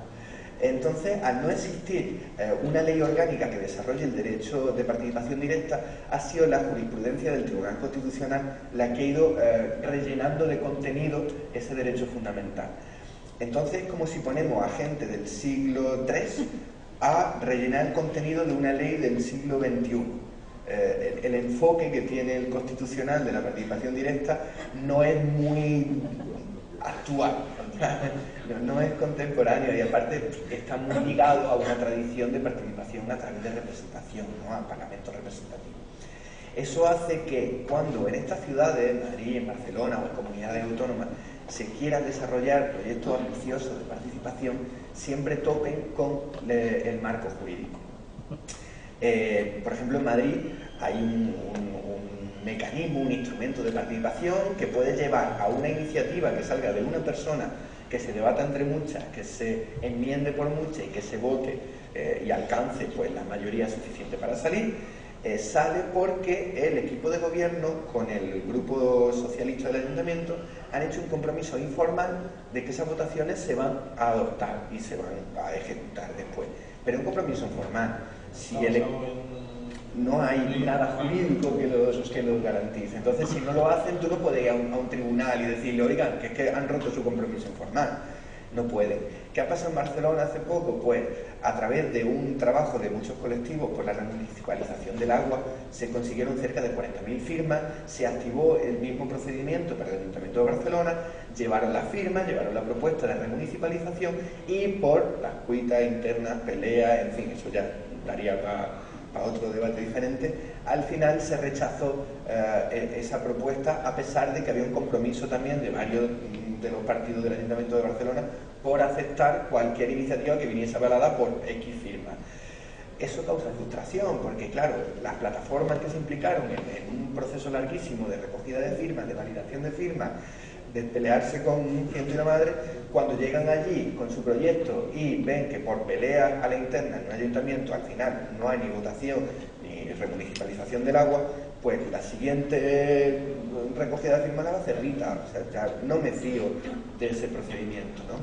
Entonces, al no existir una ley orgánica que desarrolle el derecho de participación directa, ha sido la jurisprudencia del Tribunal Constitucional la que ha ido rellenando de contenido ese derecho fundamental. Entonces, es como si ponemos a gente del siglo III a rellenar el contenido de una ley del siglo XXI. El enfoque que tiene el Constitucional de la participación directa no es muy actual, no es contemporáneo, y aparte está muy ligado a una tradición de participación a través de representación, ¿no? Al Parlamento representativo. Eso hace que cuando en estas ciudades, en Madrid, en Barcelona o en comunidades autónomas, se quieran desarrollar proyectos ambiciosos de participación, siempre topen con el marco jurídico. Por ejemplo, en Madrid hay un mecanismo, un instrumento de participación que puede llevar a una iniciativa que salga de una persona, que se debata entre muchas, que se enmiende por muchas y que se vote y alcance pues la mayoría suficiente para salir. Sale porque el equipo de gobierno con el grupo socialista del ayuntamiento han hecho un compromiso informal de que esas votaciones se van a adoptar y se van a ejecutar después. Pero un compromiso informal. Si no hay nada jurídico que los garantice. Entonces, si no lo hacen, tú no puedes ir a un tribunal y decirle, oigan, que es que han roto su compromiso informal. No pueden. ¿Qué ha pasado en Barcelona hace poco? Pues a través de un trabajo de muchos colectivos por la remunicipalización del agua se consiguieron cerca de 40.000 firmas, se activó el mismo procedimiento para el Ayuntamiento de Barcelona, llevaron las firmas, llevaron la propuesta de remunicipalización y por las cuitas internas, peleas, en fin, eso ya daría para otro debate diferente, al final se rechazó esa propuesta, a pesar de que había un compromiso también de varios de los partidos del Ayuntamiento de Barcelona por aceptar cualquier iniciativa que viniese avalada por X firmas. Eso causa frustración, porque claro, las plataformas que se implicaron en un proceso larguísimo de recogida de firmas, de validación de firmas, de pelearse con ciento y una madre, cuando llegan allí con su proyecto y ven que por pelea a la interna en un ayuntamiento al final no hay ni votación ni remunicipalización del agua, pues la siguiente recogida de firmas la va a hacer Rita. O sea, ya no me fío de ese procedimiento, ¿no?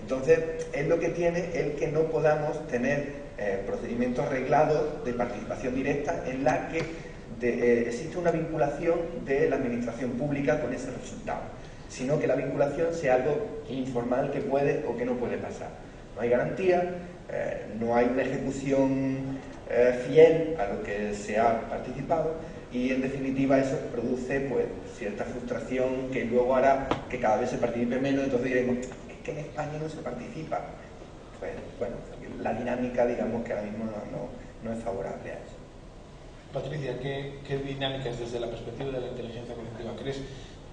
Entonces, es lo que tiene el que no podamos tener procedimientos reglados de participación directa en la que existe una vinculación de la administración pública con ese resultado, sino que la vinculación sea algo informal que puede o que no puede pasar. No hay garantía, no hay una ejecución fiel a lo que se ha participado y en definitiva eso produce pues cierta frustración que luego hará que cada vez se participe menos. Entonces diremos, es que en España no se participa. Pues bueno, la dinámica digamos que ahora mismo no es favorable a eso. Patricia, ¿qué dinámicas desde la perspectiva de la inteligencia colectiva crees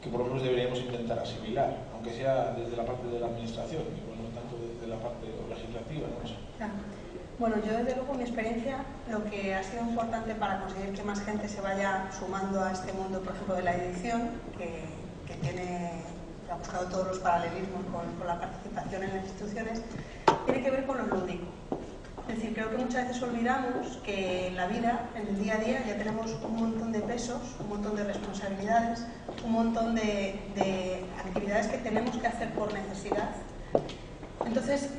que por lo menos deberíamos intentar asimilar, aunque sea desde la parte de la administración, igual no tanto desde la parte legislativa, no sé? Claro. Bueno, yo desde luego mi experiencia, lo que ha sido importante para conseguir que más gente se vaya sumando a este mundo, por ejemplo, de la edición, que ha buscado todos los paralelismos con la participación en las instituciones, tiene que ver con lo lúdico. Es decir, creo que muchas veces olvidamos que en la vida, en el día a día, ya tenemos un montón de pesos, un montón de responsabilidades, un montón de actividades que tenemos que hacer por necesidad. Entonces,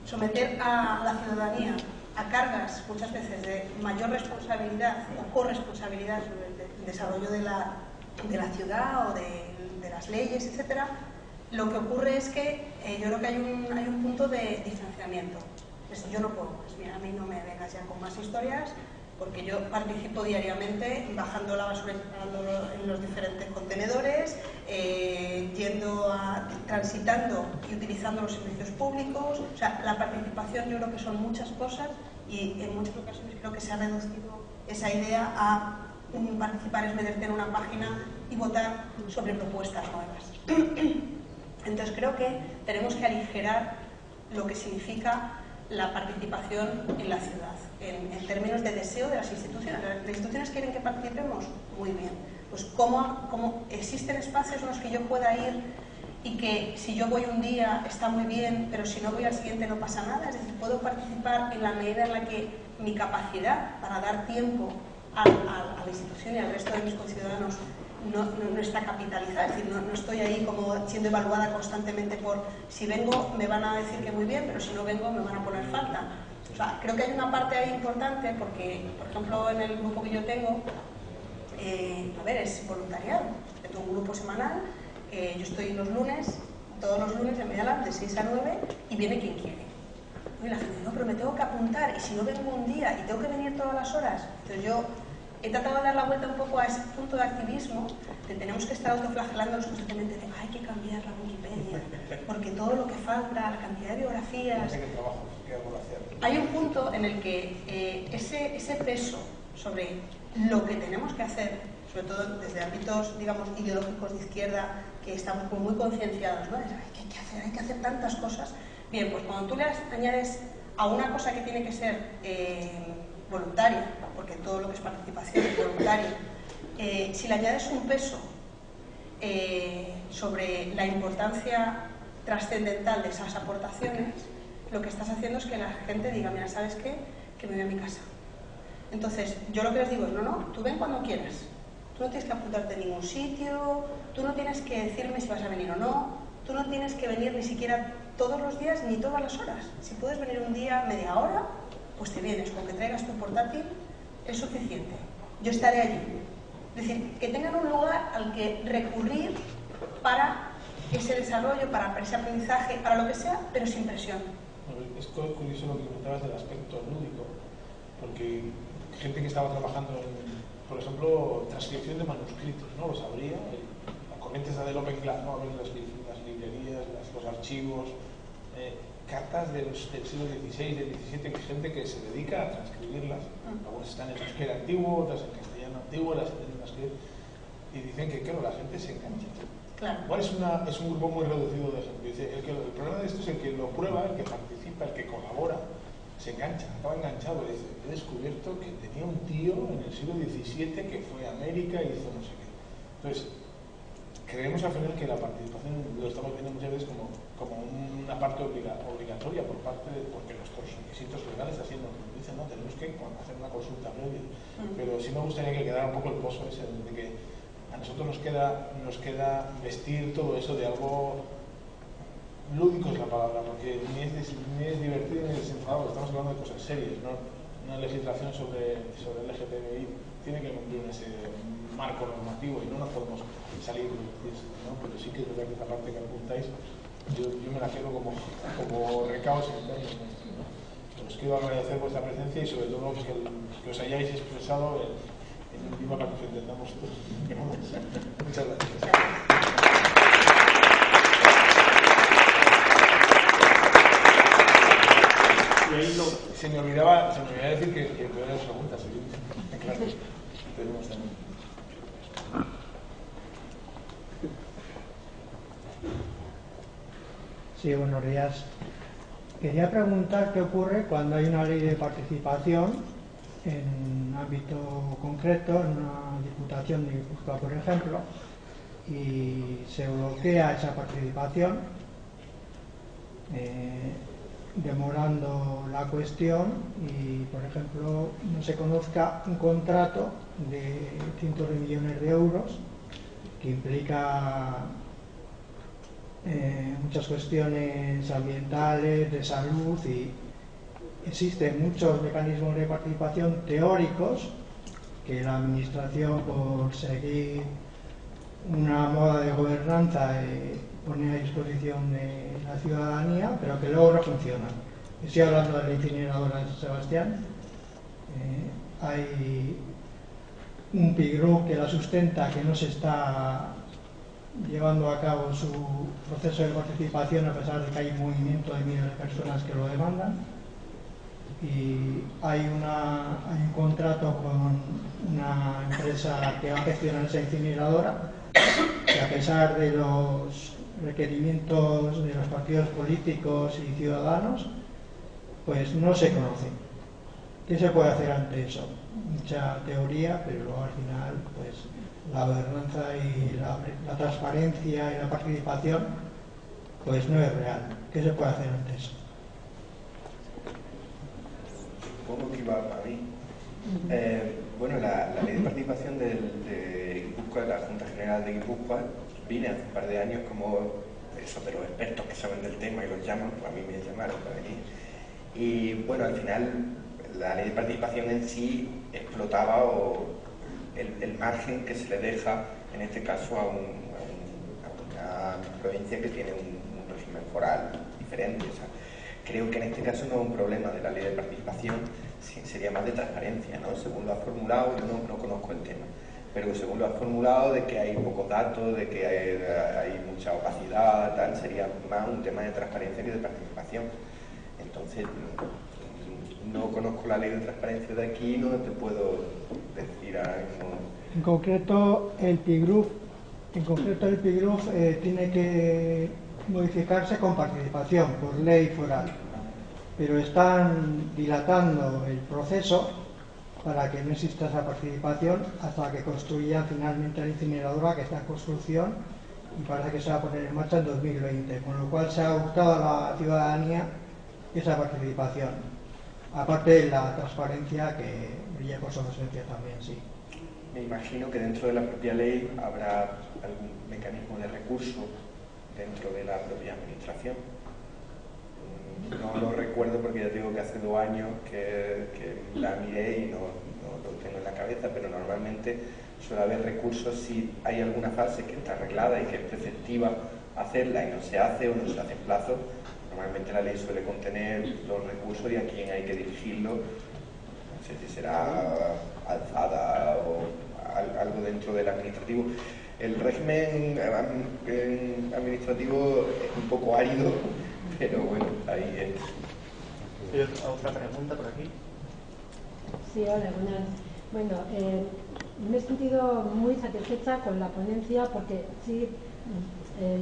someter a la ciudadanía a cargas muchas veces de mayor responsabilidad o corresponsabilidad sobre el desarrollo de la ciudad o de las leyes, etcétera, lo que ocurre es que yo creo que hay un punto de distanciamiento. Yo no puedo más, mira, a mí no me vengas ya con más historias, porque yo participo diariamente bajando la basura en los diferentes contenedores, transitando y utilizando los servicios públicos. O sea, la participación yo creo que son muchas cosas y en muchas ocasiones creo que se ha reducido esa idea a participar es meterte en una página y votar sobre propuestas nuevas. Entonces creo que tenemos que aligerar lo que significa la participación en la ciudad, en términos de deseo de las instituciones. ¿Las instituciones quieren que participemos? Muy bien. Pues ¿cómo existen espacios en los que yo pueda ir y que si yo voy un día está muy bien, pero si no voy al siguiente no pasa nada? Es decir, puedo participar en la medida en la que mi capacidad para dar tiempo a la institución y al resto de mis conciudadanos no está capitalizada, es decir, no estoy ahí como siendo evaluada constantemente por si vengo me van a decir que muy bien, pero si no vengo me van a poner falta. O sea, creo que hay una parte ahí importante porque, por ejemplo, en el grupo que yo tengo, es voluntariado. Yo tengo un grupo semanal, yo estoy todos los lunes en Media Lab de 6 a 9 y viene quien quiere. Y la gente, no, pero me tengo que apuntar y si no vengo un día y tengo que venir todas las horas, entonces yo he tratado de dar la vuelta un poco a ese punto de activismo, de tenemos que estar autoflagelándonos constantemente, de hay que cambiar la Wikipedia, porque todo lo que falta, la cantidad de biografías... Hay un punto en el que ese peso sobre lo que tenemos que hacer, sobre todo desde ámbitos, digamos, ideológicos de izquierda, que estamos muy concienciados, ¿no? Hay que hacer tantas cosas. Bien, pues cuando tú le añades a una cosa que tiene que ser voluntaria, porque todo lo que es participación es voluntaria, si le añades un peso sobre la importancia trascendental de esas aportaciones, lo que estás haciendo es que la gente diga, mira, ¿sabes qué? Que me voy a mi casa. Entonces, yo lo que les digo es, no, tú ven cuando quieras. Tú no tienes que apuntarte en ningún sitio, tú no tienes que decirme si vas a venir o no, tú no tienes que venir ni siquiera todos los días ni todas las horas. Si puedes venir un día, media hora, pues te vienes, con que traigas tu portátil es suficiente. Yo estaré allí. Es decir, que tengan un lugar al que recurrir para ese desarrollo, para ese aprendizaje, para lo que sea, pero sin presión. Es curioso lo que comentabas del aspecto lúdico, porque gente que estaba trabajando en, por ejemplo, transcripción de manuscritos, ¿no? Lo sabría, la corriente esa del Open Class, ¿no? Abrir las librerías, los archivos, cartas del siglo XVI, del XVII, que gente que se dedica a transcribirlas, algunas están en euskera antiguo, otras en castellano antiguo, las tienen escritas, y dicen que, claro, la gente se engancha. Claro. Igual es un grupo muy reducido de gente. Dice, el problema de esto es el que lo prueba, el que participa, el que colabora, se engancha, acaba enganchado. Dice, he descubierto que tenía un tío en el siglo XVII que fue a América y hizo no sé qué. Entonces, creemos al final que la participación lo estamos viendo muchas veces como una parte obligatoria porque nuestros requisitos legales así nos dicen, no, tenemos que hacer una consulta previa. Pero sí me gustaría que quedara un poco el pozo ese de que a nosotros nos queda vestir todo eso de algo lúdico es la palabra, porque ni es divertido ni desenfadado, estamos hablando de cosas serias, ¿no? Una legislación sobre el LGTBI tiene que cumplir ese marco normativo y no nos podemos salir de eso, ¿no? Pero sí que es verdad que esta parte que apuntáis, yo me la quedo como recaos internos, ¿no? Os quiero agradecer vuestra presencia y sobre todo que os hayáis expresado en un idioma para que os entendamos todos. Muchas gracias. Se me olvidaba decir que puede haber preguntas. Claro, tenemos también. Sí, buenos días. Quería preguntar qué ocurre cuando hay una ley de participación en un ámbito concreto, en una diputación de Guipúzcoa, por ejemplo, y se bloquea esa participación, demorando la cuestión y, por ejemplo, no se conozca un contrato de cientos de millones de euros que implica muchas cuestiones ambientales, de salud, y existen muchos mecanismos de participación teóricos que la administración, por seguir una moda de gobernanza, pone a disposición de la ciudadanía, pero que luego no funcionan. Estoy hablando de la incineradora de San Sebastián. Hay un PIGRU que la sustenta, que no se está llevando a cabo su proceso de participación, a pesar de que hay un movimiento de miles de personas que lo demandan, y hay un contrato con una empresa que va a gestionar esa incineradora, que a pesar de los requerimientos de los partidos políticos y ciudadanos, pues no se conoce. ¿Qué se puede hacer ante eso? Mucha teoría, pero luego al final pues la gobernanza y la transparencia y la participación pues no es real. ¿Qué se puede hacer ante eso? Supongo que iba para mí. Bueno, la ley de participación de Guipúzcoa, de la Junta General de Guipúzcoa, vine hace un par de años como eso de los expertos que saben del tema y los llaman, a mí me llamaron para venir. Y bueno, al final la ley de participación en sí explotaba el margen que se le deja, en este caso, a una provincia que tiene un régimen foral diferente. O sea, creo que en este caso no es un problema de la ley de participación, sería más de transparencia, ¿no? Según lo has formulado, yo no conozco el tema, pero según lo has formulado, de que hay pocos datos, de que hay mucha opacidad, tal, sería más un tema de transparencia que de participación. Entonces, no conozco la ley de transparencia de aquí, no te puedo decir ahora mismo. En concreto, el PIGRUF tiene que modificarse con participación por ley foral, pero están dilatando el proceso para que no exista esa participación hasta que construyan finalmente la incineradora, que está en construcción y parece que se va a poner en marcha en 2020, con lo cual se ha hurtado a la ciudadanía esa participación, aparte de la transparencia que brilla por su ausencia también, sí. Me imagino que dentro de la propia ley habrá algún mecanismo de recurso dentro de la propia administración. No lo recuerdo porque ya digo que hace 2 años que la miré y no lo tengo en la cabeza, pero normalmente suele haber recursos si hay alguna fase que está arreglada y que es preceptiva hacerla y no se hace o no se hace en plazo. Normalmente la ley suele contener los recursos y a quién hay que dirigirlo. No sé si será alzada o algo dentro del administrativo. El régimen administrativo es un poco árido, pero bueno, ahí es. ¿Otra pregunta por aquí? Sí, hola, buenas. Bueno, me he sentido muy satisfecha con la ponencia porque sí,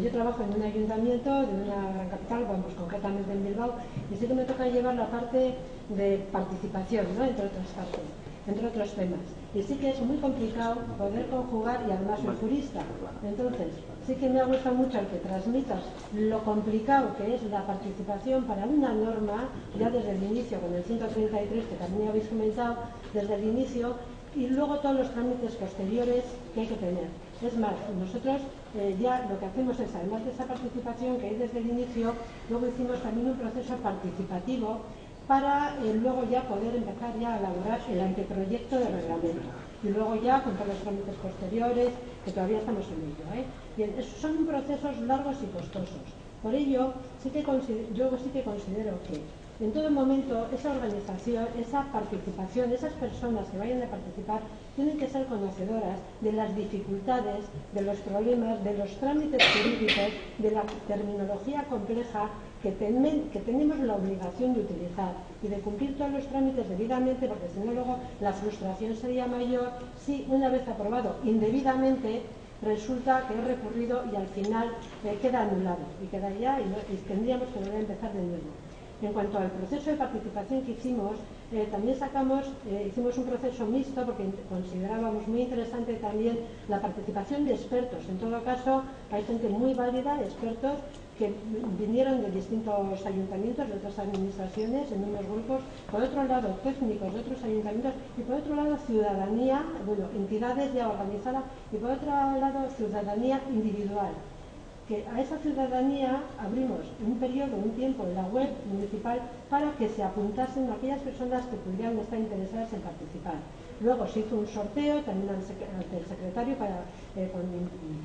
yo trabajo en un ayuntamiento de una gran capital, vamos, concretamente en Bilbao, y sí que me toca llevar la parte de participación, ¿no? Entre otros temas. Y sí que es muy complicado poder conjugar, y además soy jurista. Entonces, sí que me ha gustado mucho el que transmitas lo complicado que es la participación para una norma, ya desde el inicio, con el 133, que también habéis comentado, desde el inicio, y luego todos los trámites posteriores que hay que tener. Es más, nosotros ya lo que hacemos es, además de esa participación que hay desde el inicio, luego hicimos también un proceso participativo para luego ya poder empezar ya a elaborar el anteproyecto de reglamento. Y luego ya con todos los trámites posteriores, que todavía estamos en ello. Bien, son procesos largos y costosos. Por ello, yo sí que considero que en todo momento esa organización, esa participación, esas personas que vayan a participar tienen que ser conocedoras de las dificultades, de los problemas, de los trámites jurídicos, de la terminología compleja que tenemos la obligación de utilizar y de cumplir todos los trámites debidamente, porque si no luego la frustración sería mayor si una vez aprobado indebidamente resulta que he recurrido y al final queda anulado y quedaría y tendríamos que volver a empezar de nuevo. En cuanto al proceso de participación que hicimos, también hicimos un proceso mixto porque considerábamos muy interesante también la participación de expertos. En todo caso, hay gente muy válida, expertos, que vinieron de distintos ayuntamientos, de otras administraciones, en unos grupos, por otro lado técnicos de otros ayuntamientos y por otro lado ciudadanía, bueno, entidades ya organizadas y por otro lado ciudadanía individual. Que a esa ciudadanía abrimos un periodo, un tiempo en la web municipal para que se apuntasen aquellas personas que pudieran estar interesadas en participar. Luego se hizo un sorteo también ante el secretario con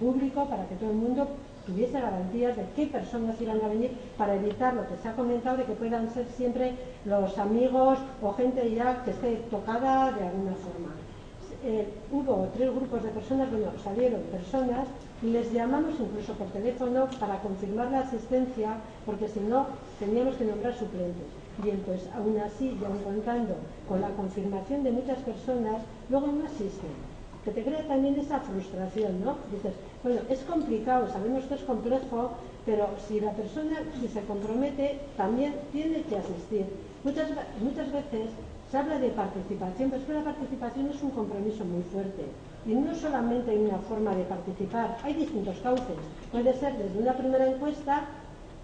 público para que todo el mundo tuviese garantías de qué personas iban a venir para evitar lo que se ha comentado de que puedan ser siempre los amigos o gente ya que esté tocada de alguna forma. Hubo 3 grupos de personas, bueno, salieron personas y les llamamos incluso por teléfono para confirmar la asistencia, porque si no teníamos que nombrar suplentes. Bien, pues aún así, ya contando con la confirmación de muchas personas, luego no asisten, que te crea también esa frustración, ¿no? Dices, bueno, es complicado, sabemos que es complejo, pero si la persona se compromete, también tiene que asistir. Muchas veces se habla de participación, pero es que la participación es un compromiso muy fuerte. Y no solamente hay una forma de participar, hay distintos cauces. Puede ser desde una primera encuesta,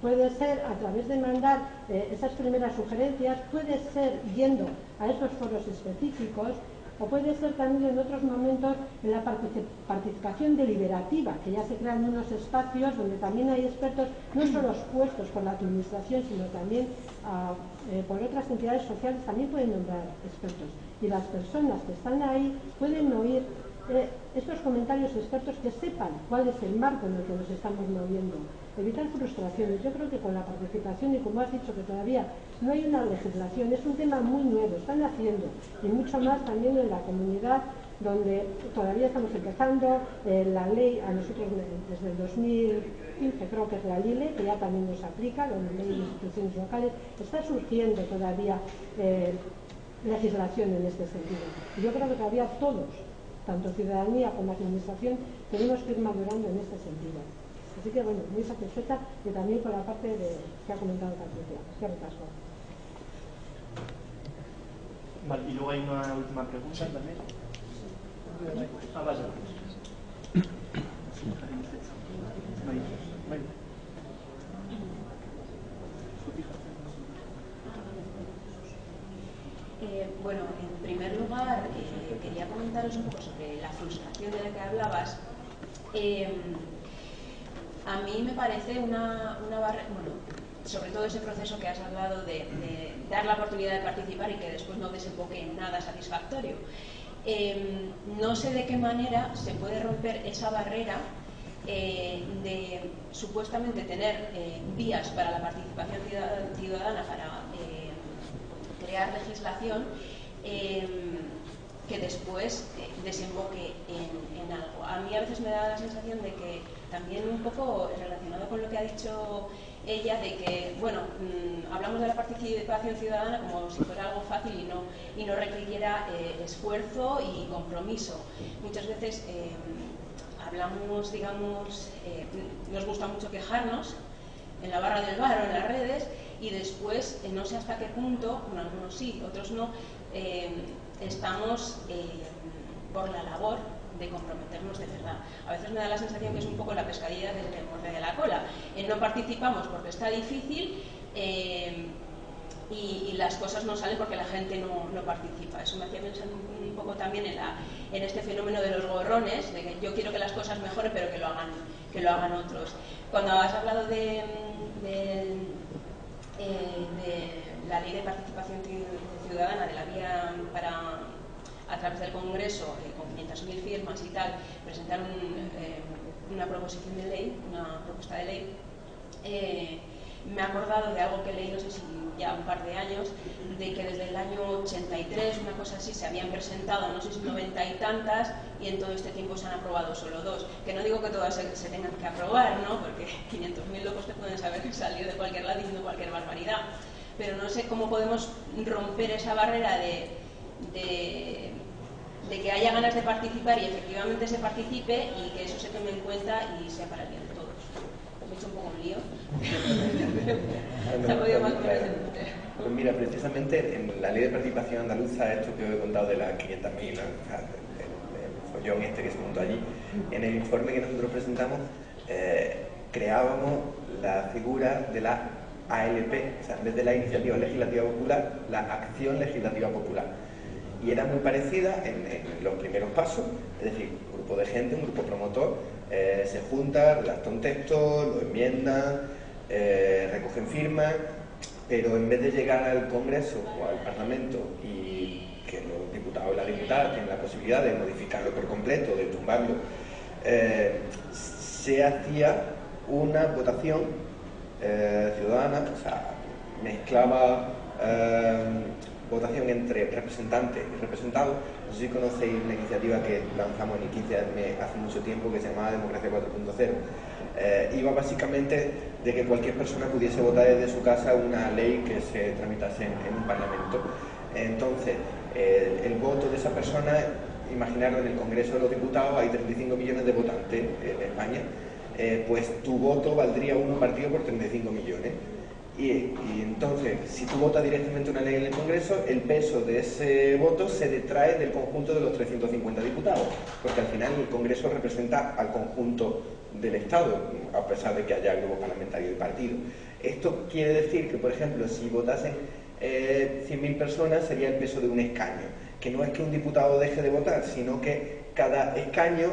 puede ser a través de mandar esas primeras sugerencias, puede ser yendo a esos foros específicos, o puede ser también en otros momentos en la participación deliberativa, que ya se crean unos espacios donde también hay expertos, no solo puestos por la administración, sino también por otras entidades sociales, también pueden nombrar expertos. Y las personas que están ahí pueden oír estos comentarios expertos que sepan cuál es el marco en el que nos estamos moviendo. Evitar frustraciones. Yo creo que con la participación, y como has dicho que todavía no hay una legislación, es un tema muy nuevo, están haciendo, y mucho más también en la comunidad, donde todavía estamos empezando, la ley a nosotros desde el 2015 creo que es la LILE, que ya también nos aplica, la ley de instituciones locales, está surgiendo todavía legislación en este sentido. Y yo creo que todavía todos, tanto ciudadanía como administración, tenemos que ir madurando en este sentido. Así que, bueno, muy satisfecha y también por la parte que ha comentado Patricia. Qué retasco. Vale, y luego hay una última pregunta también. Vaya. Bueno, en primer lugar, quería comentaros un poco sobre la frustración de la que hablabas. A mí me parece una barrera, bueno, sobre todo ese proceso que has hablado de dar la oportunidad de participar y que después no desemboque en nada satisfactorio. No sé de qué manera se puede romper esa barrera de supuestamente tener vías para la participación ciudadana, para crear legislación que después desemboque en algo. A mí a veces me da la sensación de que también un poco relacionado con lo que ha dicho ella, de que, bueno, hablamos de la participación ciudadana como si fuera algo fácil y no requiriera esfuerzo y compromiso. Muchas veces hablamos, digamos, nos gusta mucho quejarnos en la barra del bar o en las redes, y después, no sé hasta qué punto, bueno, algunos sí, otros no, estamos por la labor de comprometernos de verdad. A veces me da la sensación que es un poco la pescadilla del que muerde de la cola. No participamos porque está difícil y las cosas no salen porque la gente no participa. Eso me hacía pensar un poco también en este fenómeno de los gorrones, de que yo quiero que las cosas mejoren, pero que lo hagan otros. Cuando has hablado de la ley de participación ciudadana, de la vía para, a través del Congreso, con 500.000 firmas y tal, presentar una proposición de ley, una propuesta de ley, me he acordado de algo que leí, no sé si ya un par de años, de que desde el año 83, una cosa así, se habían presentado, no sé si 90 y tantas, y en todo este tiempo se han aprobado solo 2. Que no digo que todas se tengan que aprobar, ¿no? Porque 500.000 locos te pueden saber salir de cualquier lado diciendo cualquier barbaridad. Pero no sé cómo podemos romper esa barrera de que haya ganas de participar y efectivamente se participe y que eso se tome en cuenta y sea para el bien de todos. Os he hecho un poco un lío. Se ha podido más o menos entender. Pues mira, precisamente en la ley de participación andaluza, esto que os he contado de las 500.000, el follón este que se montó allí, en el informe que nosotros presentamos creábamos la figura de la ALP, o sea, en vez de la iniciativa legislativa popular, la acción legislativa popular. Y era muy parecida en los primeros pasos, es decir, un grupo de gente, un grupo promotor, se junta, redacta un texto, lo enmiendan, recogen firmas, pero en vez de llegar al Congreso o al Parlamento y que los diputados y las diputadas tienen la posibilidad de modificarlo por completo, de tumbarlo, se hacía una votación ciudadana, o sea, mezclaba votación entre representantes y representados. No sé si conocéis la iniciativa que lanzamos en el 15 hace mucho tiempo, que se llamaba Democracia 4.0. Iba básicamente de que cualquier persona pudiese votar desde su casa una ley que se tramitase en un parlamento. Entonces, el voto de esa persona, imaginaros, en el Congreso de los Diputados hay 35 millones de votantes en España, pues tu voto valdría uno partido por 35 millones. Y entonces, si tú votas directamente una ley en el Congreso, el peso de ese voto se detrae del conjunto de los 350 diputados, porque al final el Congreso representa al conjunto del Estado, a pesar de que haya grupos parlamentarios y partidos. Esto quiere decir que, por ejemplo, si votasen 100.000 personas, sería el peso de un escaño, que no es que un diputado deje de votar, sino que cada escaño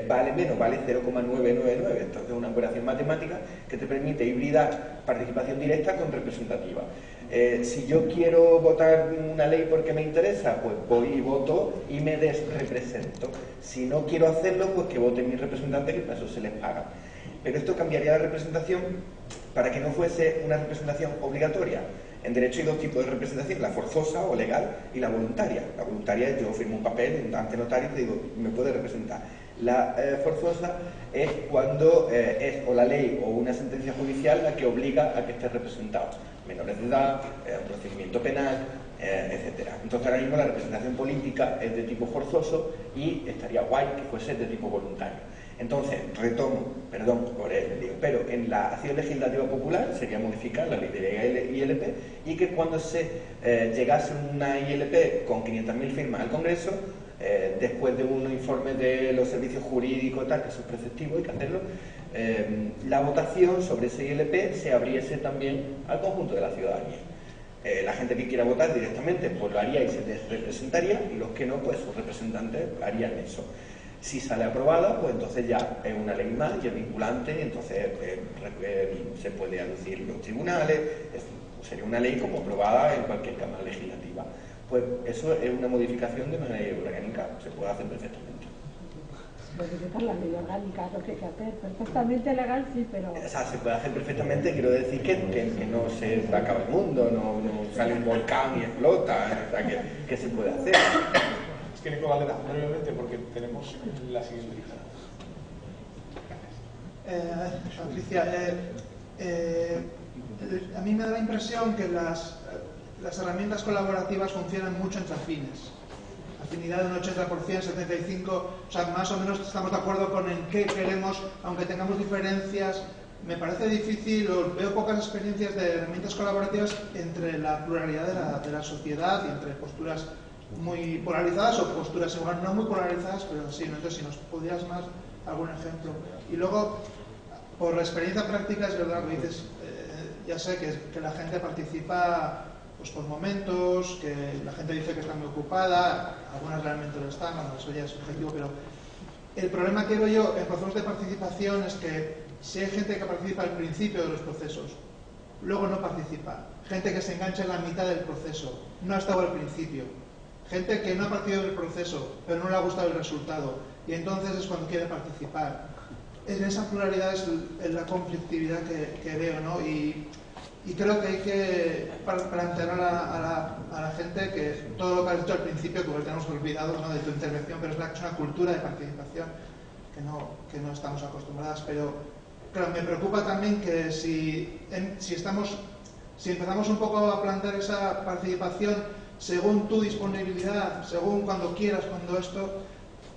vale menos, vale 0,999. Entonces es una operación matemática que te permite hibridar participación directa con representativa. Si yo quiero votar una ley porque me interesa, pues voy y voto y me desrepresento. Si no quiero hacerlo, pues que voten mis representantes, que para eso se les paga. Pero esto cambiaría la representación para que no fuese una representación obligatoria. En derecho hay dos tipos de representación, la forzosa o legal y la voluntaria. La voluntaria es yo firmo un papel ante notario y te digo, me puede representar. La forzosa es cuando es o la ley o una sentencia judicial la que obliga a que esté representado. Menores de edad, procedimiento penal, etcétera. Entonces ahora mismo la representación política es de tipo forzoso y estaría guay que fuese de tipo voluntario. Entonces, retomo, perdón por el lío, pero en la acción legislativa popular sería modificar la ley de ILP y que cuando se llegase una ILP con 500.000 firmas al Congreso, después de un informe de los servicios jurídicos, tal, que eso es preceptivo, hay que hacerlo, la votación sobre ese ILP se abriese también al conjunto de la ciudadanía. La gente que quiera votar directamente, pues lo haría y se les representaría, y los que no, pues sus representantes harían eso. Si sale aprobada, pues entonces ya es una ley más y es vinculante, y entonces se puede aducir los tribunales, sería una ley como aprobada en cualquier cámara legislativa. Pues eso es una modificación de una ley orgánica, se puede hacer perfectamente. Puede ser la ley orgánica, lo que hay que hacer, perfectamente legal sí, pero... O sea, se puede hacer perfectamente, quiero decir que no se acaba el mundo, no sale un volcán y explota, o sea, que se puede hacer. Es que Nico Valera, brevemente, porque tenemos la siguiente lista. Patricia, a mí me da la impresión que las herramientas colaborativas funcionan mucho entre afines. Afinidad de un 80%, 75%, o sea, más o menos estamos de acuerdo con en qué queremos, aunque tengamos diferencias. Me parece difícil, o veo pocas experiencias de herramientas colaborativas entre la pluralidad de la sociedad y entre posturas muy polarizadas o posturas igual no muy polarizadas, pero sí, ¿no? Entonces si nos pudieras más algún ejemplo. Y luego, por experiencia práctica, es verdad que dices, ya sé que la gente participa pues por momentos, que la gente dice que está muy ocupada, algunas realmente lo están, bueno, eso ya es subjetivo, pero el problema que veo yo en procesos de participación es que si hay gente que participa al principio de los procesos, luego no participa, gente que se engancha en la mitad del proceso, no ha estado al principio, gente que no ha participado del proceso, pero no le ha gustado el resultado, y entonces es cuando quiere participar. En esa pluralidad es la conflictividad que veo, ¿no? Y creo que hay que plantear a la gente que todo lo que has dicho al principio, que lo tenemos olvidado, ¿no?, de tu intervención, pero es una cultura de participación que no estamos acostumbradas. Pero claro, me preocupa también que si empezamos un poco a plantear esa participación según tu disponibilidad, según cuando quieras, cuando esto,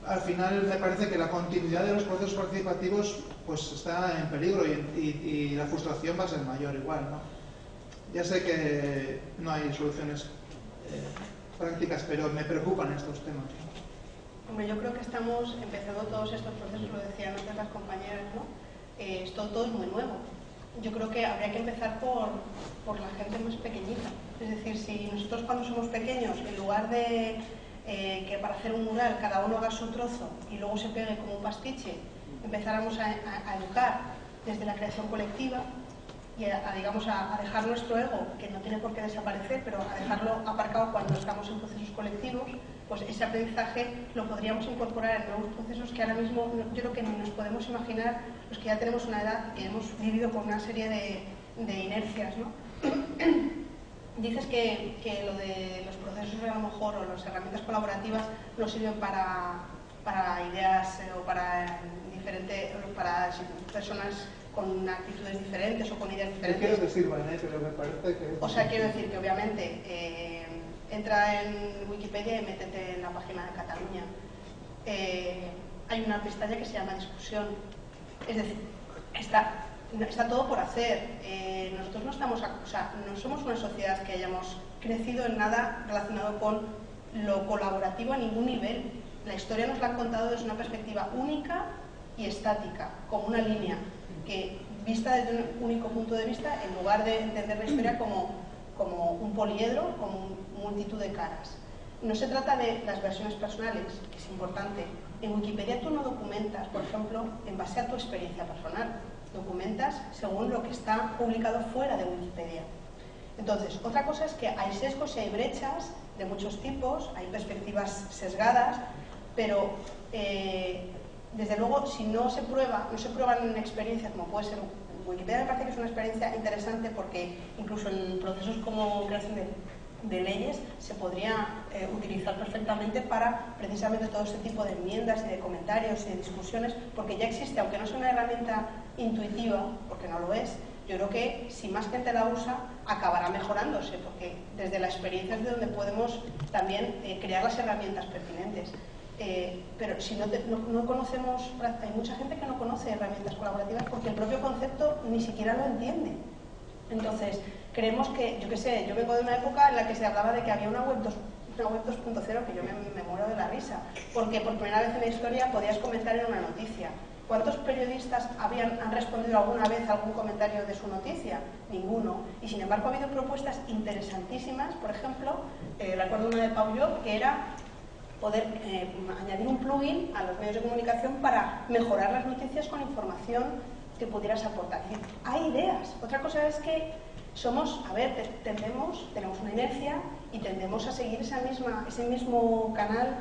al final me parece que la continuidad de los procesos participativos pues está en peligro y la frustración va a ser mayor igual, ¿no? Ya sé que no hay soluciones prácticas, pero me preocupan estos temas, ¿no? Hombre, yo creo que estamos empezando todos estos procesos, lo decían antes las compañeras, ¿no? Todo es muy nuevo. Yo creo que habría que empezar por la gente más pequeñita. Es decir, si nosotros cuando somos pequeños, en lugar de que para hacer un mural cada uno haga su trozo y luego se pegue como un pastiche, empezáramos a educar desde la creación colectiva y digamos, a dejar nuestro ego, que no tiene por qué desaparecer, pero a dejarlo aparcado cuando estamos en procesos colectivos, pues ese aprendizaje lo podríamos incorporar en nuevos procesos que ahora mismo yo creo que ni nos podemos imaginar los que ya tenemos una edad y que hemos vivido con una serie de inercias, ¿no? Dices que lo de los procesos a lo mejor o las herramientas colaborativas no sirven para ideas o para personas con actitudes diferentes o con ideas diferentes. ¿Qué quiero decir, Vané? Pero me parece que... O sea, quiero decir que obviamente entra en Wikipedia y métete en la página de Cataluña. Hay una pestaña que se llama discusión. Es decir, está todo por hacer. Nosotros no somos una sociedad que hayamos crecido en nada relacionado con lo colaborativo a ningún nivel. La historia nos la han contado desde una perspectiva única y estática, como una línea, que vista desde un único punto de vista, en lugar de entender la historia como un poliedro, como multitud de caras. No se trata de las versiones personales, que es importante. En Wikipedia tú no documentas, por ejemplo, en base a tu experiencia personal. Documentas según lo que está publicado fuera de Wikipedia. Entonces, otra cosa es que hay sesgos y hay brechas de muchos tipos, hay perspectivas sesgadas, pero desde luego, si no se prueban experiencias como puede ser Wikipedia, me parece que es una experiencia interesante porque incluso en procesos como creación de leyes se podría utilizar perfectamente para precisamente todo este tipo de enmiendas y de comentarios y de discusiones, porque ya existe, aunque no sea una herramienta intuitiva, porque no lo es. Yo creo que si más gente la usa, acabará mejorándose, porque desde la experiencia es de donde podemos también crear las herramientas pertinentes. Pero si no conocemos, hay mucha gente que no conoce herramientas colaborativas porque el propio concepto ni siquiera lo entiende. Entonces, creemos que, yo qué sé, yo vengo de una época en la que se hablaba de que había una web 2.0, que yo me muero de la risa, porque por primera vez en la historia podías comentar en una noticia. ¿Cuántos periodistas han respondido alguna vez a algún comentario de su noticia? Ninguno. Y sin embargo ha habido propuestas interesantísimas, por ejemplo, recuerdo una de Pau Llop, que era poder añadir un plugin a los medios de comunicación para mejorar las noticias con información que pudieras aportar. Es decir, hay ideas. Otra cosa es que tenemos una inercia y tendemos a seguir ese mismo canal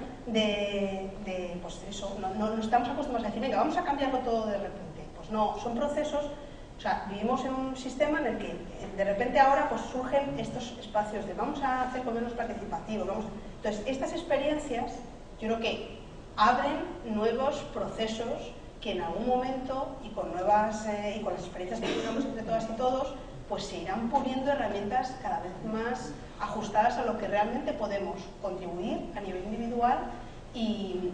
pues eso, no estamos acostumbrados a decir, venga, vamos a cambiarlo todo de repente. Pues no, son procesos, o sea, vivimos en un sistema en el que de repente ahora pues surgen estos espacios de vamos a hacer gobiernos participativos, Entonces, estas experiencias, yo creo que abren nuevos procesos que en algún momento, y con las experiencias que tenemos entre todas y todos, pues se irán poniendo herramientas cada vez más ajustadas a lo que realmente podemos contribuir a nivel individual y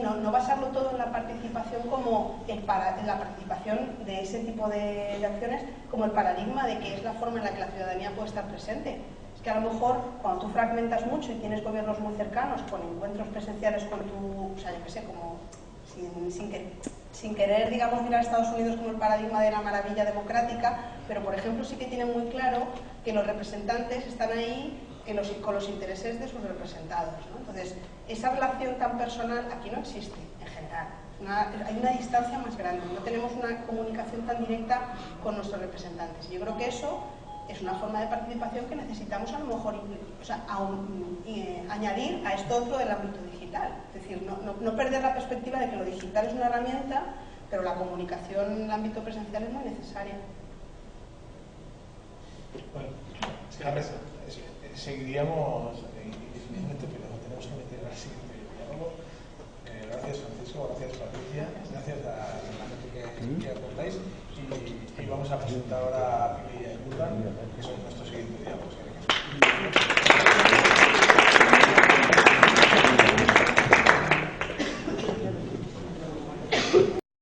no basarlo todo en la participación como en la participación de ese tipo de acciones como el paradigma de que es la forma en la que la ciudadanía puede estar presente. Es que a lo mejor cuando tú fragmentas mucho y tienes gobiernos muy cercanos con encuentros presenciales con como sin querer, digamos, mirar a Estados Unidos como el paradigma de la maravilla democrática, pero por ejemplo sí que tienen muy claro que los representantes están ahí con los intereses de sus representados, ¿no? Entonces, esa relación tan personal aquí no existe en general. Hay una distancia más grande, no tenemos una comunicación tan directa con nuestros representantes. Yo creo que eso es una forma de participación que necesitamos a lo mejor añadir a esto otro del ámbito digital. Es decir, no perder la perspectiva de que lo digital es una herramienta, pero la comunicación en el ámbito presencial es muy necesaria. Bueno, seguiríamos infinitamente, pero tenemos que meter al siguiente diálogo. Gracias Francisco, gracias Patricia, gracias a la gente que aportáis y vamos a presentar ahora a Pili y a Yurdan, que son nuestros siguientes diálogos.